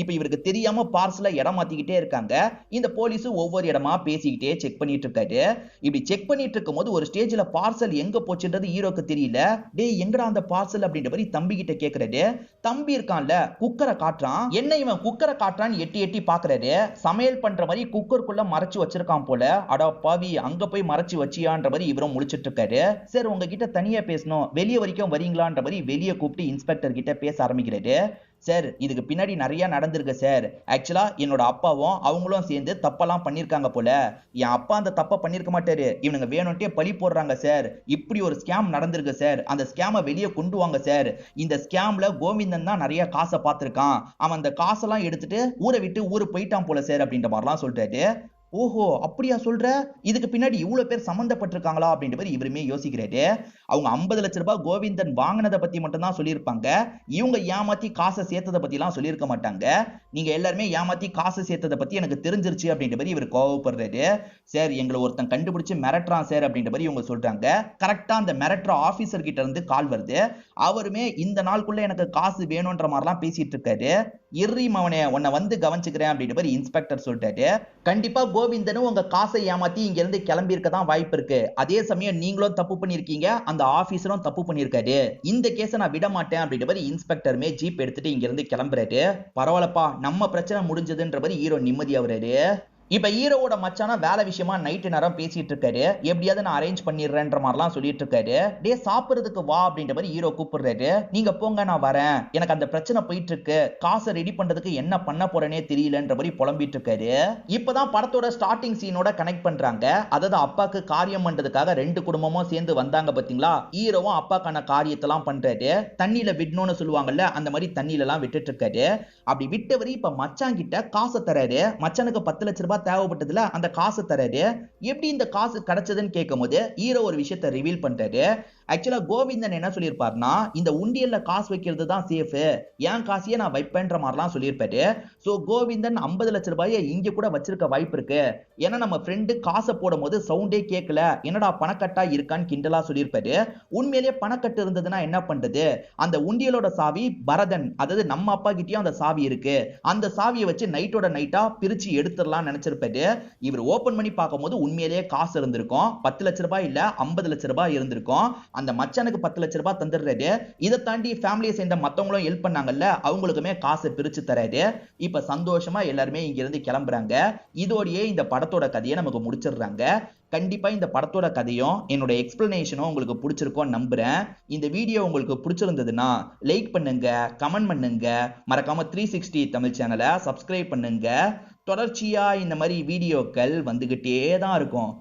இப்ப இவருக்கு தெரியாம பார்சலை இடம் மாத்திக்கிட்டே இருக்காங்க. இந்த போலீஸ் ஒவ்வொரு இடமா பேசிக்கிட்டே செக் பண்ணிட்டு இருக்காரு. இப்படி செக் பண்ணிட்டு இருக்கும்போது ஒரு ஸ்டேஜ்ல பார்சல் எங்க போச்சுன்றது ஹீரோக்கு தெரியல. டேய் எங்கடா அந்த பார்சல் அப்படின்ற மாதிரி தம்பி கிட்ட கேக்குறாரு. தம்பி இருக்கான்ல, குக்கரை காட்டுறான். என்ன இவன் குக்கரை காட்டுறான்னு எட்டி எட்டி பாக்குறாரு. சமையல் பண்ற மாதிரி குக்கருக்குள்ள மறைச்சு வச்சிருக்கான் போல. அடா பாவி, அங்க போய் மறைச்சு வச்சியான்ற மாதிரி இவரும் முடிச்சிட்டு இருக்காரு. சார் உங்ககிட்ட தனியா பேசணும், வெளியே வரைக்கும் வரீங்களான்ற மாதிரி வெளியே கூப்பிட்டு இன்ஸ்பெக்டர் கிட்ட பேச ஆரம்பிக்கிறாரு. சார் இதுக்கு பின்னாடி நிறைய நடந்திருக்கு சார். ஆக்சுவலா என்னோட அப்பாவும் அவங்களும் சேர்ந்து தப்பெல்லாம் பண்ணிருக்காங்க போல. என் அப்பா அந்த தப்பை பண்ணிருக்க மாட்டாரு, இவனுங்க வேணும்ட்டே பழி போடுறாங்க சார். இப்படி ஒரு ஸ்கேம் நடந்திருக்கு சார், அந்த ஸ்கேமை வெளியே கொண்டு வாங்க சார். இந்த ஸ்கேம்ல கோவிந்தன் தான் நிறைய காசை பார்த்திருக்கான், அவன் அந்த காசெல்லாம் எடுத்துட்டு ஊரை விட்டு ஊரு போயிட்டான் போல சார் அப்படின்ற மாதிரிலாம் சொல்றாரு. ஓஹோ அப்படியா சொல்ற, இதுக்கு பின்னாடி இவ்வளவு பேர் சம்பந்தப்பட்டிருக்காங்களா அப்படின்ற மாதிரி இவருமே யோசிக்கிறாரு. அவங்க 50 லட்சம் ரூபாய் கோவிந்தன் வாங்கினதை பத்தி மட்டும் தான் சொல்லியிருப்பாங்க. இவங்க ஏமாத்தி காசை சேர்த்ததை பத்தி எல்லாம் சொல்லியிருக்க மாட்டாங்க. நீங்க எல்லாருமே ஏமாத்தி காசு சேர்த்ததை பத்தி எனக்கு தெரிஞ்சிருச்சு அப்படின்ற மாதிரி இவர் கோவப்படுறாரு. சார் எங்களை ஒருத்தன் கண்டுபிடிச்சு மிரட்டுறான் சார் அப்படின்ற மாதிரி இவங்க சொல்றாங்க. கரெக்டா அந்த மிரட்டுற ஆபீசர் கிட்ட இருந்து கால் வருது. அவருமே இந்த நாளுக்குள்ள எனக்கு காசு வேணும்ன்ற மாதிரிலாம் பேசிட்டு இருக்காரு. இர்ரி மவனே உன்னை வந்து கவனிச்சுக்கிறேன் அப்படின்ற மாதிரி இன்ஸ்பெக்டர் சொல்லிட்டாரு. கண்டிப்பா கோவிந்தனும் உங்க காசை ஏமாத்தி இங்க இருந்து கிளம்பி இருக்க தான் வாய்ப்பு இருக்கு. அதே சமயம் நீங்களும் தப்பு பண்ணிருக்கீங்க, அந்த ஆபீசரும் தப்பு பண்ணிருக்காரு. இந்த கேஸை நான் விட மாட்டேன் அப்படின்ற மாதிரி இன்ஸ்பெக்டருமே ஜீப் எடுத்துட்டு இங்க இருந்து கிளம்புறாரு. பரவாயில்லப்பா நம்ம பிரச்சனை முடிஞ்சதுன்ற மாதிரி ஹீரோ நிம்மதியாகிறாரு. இப்ப ஹீரோவோட மச்சானா வேலை விஷயமா நைட்டு நேரம் பேசிட்டு இருக்காரு. எப்படியாவது நான் அரேஞ்ச் பண்ணிடுறேன்ற மாதிரிலாம் சொல்லிட்டு இருக்காரு. டே சாப்பிடுறதுக்கு வா அப்படின்ற மாதிரி ஹீரோ கூப்பிடுறாரு. நீங்க போங்க நான் வரேன், எனக்கு அந்த பிரச்சனை போயிட்டு இருக்கு, காசை ரெடி பண்றதுக்கு என்ன பண்ண போறேனே தெரியலன்ற மாதிரி புலம்பிட்டு இருக்காரு. இப்பதான் படத்தோட ஸ்டார்டிங் சீனோட கனெக்ட் பண்றாங்க. அதாவது அப்பாக்கு காரியம் பண்றதுக்காக 2 குடும்பமும் சேர்ந்து வந்தாங்க பாத்தீங்களா. ஹீரோவும் அப்பாக்கான காரியத்தெல்லாம் பண்றாரு. தண்ணியில விடணும்னு சொல்லுவாங்கல்ல, அந்த மாதிரி தண்ணியில எல்லாம் விட்டுட்டு இருக்காரு. அப்படி விட்டவரு இப்ப மச்சான் கிட்ட காசை தராரு. மச்சானுக்கு 10 லட்சம் ரூபாய் தேவைப்பட்டதுல அந்த காசு தராரு. எப்படி இந்த காசு கிடைச்சதுன்னு கேட்கும்போது ஹீரோ ஒரு விஷயத்தை ரிவீல் பண்றாரு. ஆக்சுவலா கோவிந்தன் என்ன சொல்லியிருப்பாருன்னா, இந்த உண்டியல்ல காசு வைக்கிறது தான் சேஃப், என் காசையே நான் வைப்பேன்ற மாதிரிலாம் சொல்லியிருப்பாரு. சோ கோவிந்தன் 50 லட்சம் ரூபாயை இங்க கூட வச்சிருக்க வாய்ப்பு இருக்கு. ஏன்னா நம்ம ஃப்ரெண்டு காசை போடும் போது சவுண்டே கேட்கல, என்னடா பணக்கட்டா இருக்கான்னு கிண்டலா சொல்லியிருப்பாரு. உண்மையிலேயே பணக்கட்டு இருந்ததுன்னா என்ன பண்றது? அந்த உண்டியலோட சாவி பரதன், அதாவது நம்ம அப்பா கிட்டயும் அந்த சாவி இருக்கு, அந்த சாவியை வச்சு நைட்டோட நைட்டா பிரிச்சு எடுத்துடலாம் நினைச்சிருப்பாரு. இவர் ஓபன் பண்ணி பார்க்கும்போது உண்மையிலேயே காசு இருந்திருக்கும். 10 லட்சம் ரூபாய் இல்ல 50 லட்சம் ரூபாய் இருந்திருக்கும். அந்த மச்சானுக்கு 10 லட்சம் ரூபாய் தந்துடுறாரு. இதை தாண்டி ஃபேமிலியை சேர்ந்த மத்தவங்களும் ஹெல்ப் பண்ணாங்கல்ல, அவங்களுக்குமே காசு பிரிச்சு தராரு. இப்ப சந்தோஷமா எல்லாருமே இங்க இருந்து கிளம்புறாங்க. இதோடயே இந்த படத்தோட கதையை நமக்கு முடிச்சிடுறாங்க. கண்டிப்பா இந்த படத்தோட கதையும் என்னோட எக்ஸ்பிளனேஷனும் உங்களுக்கு பிடிச்சிருக்கும்னு நம்புறேன். இந்த வீடியோ உங்களுக்கு பிடிச்சிருந்ததுன்னா லைக் பண்ணுங்க, கமெண்ட் பண்ணுங்க, மறக்காம 360 தமிழ் சேனலை சப்ஸ்கிரைப் பண்ணுங்க. தொடர்ச்சியா இந்த மாதிரி வீடியோக்கள் வந்துகிட்டே தான் இருக்கும்.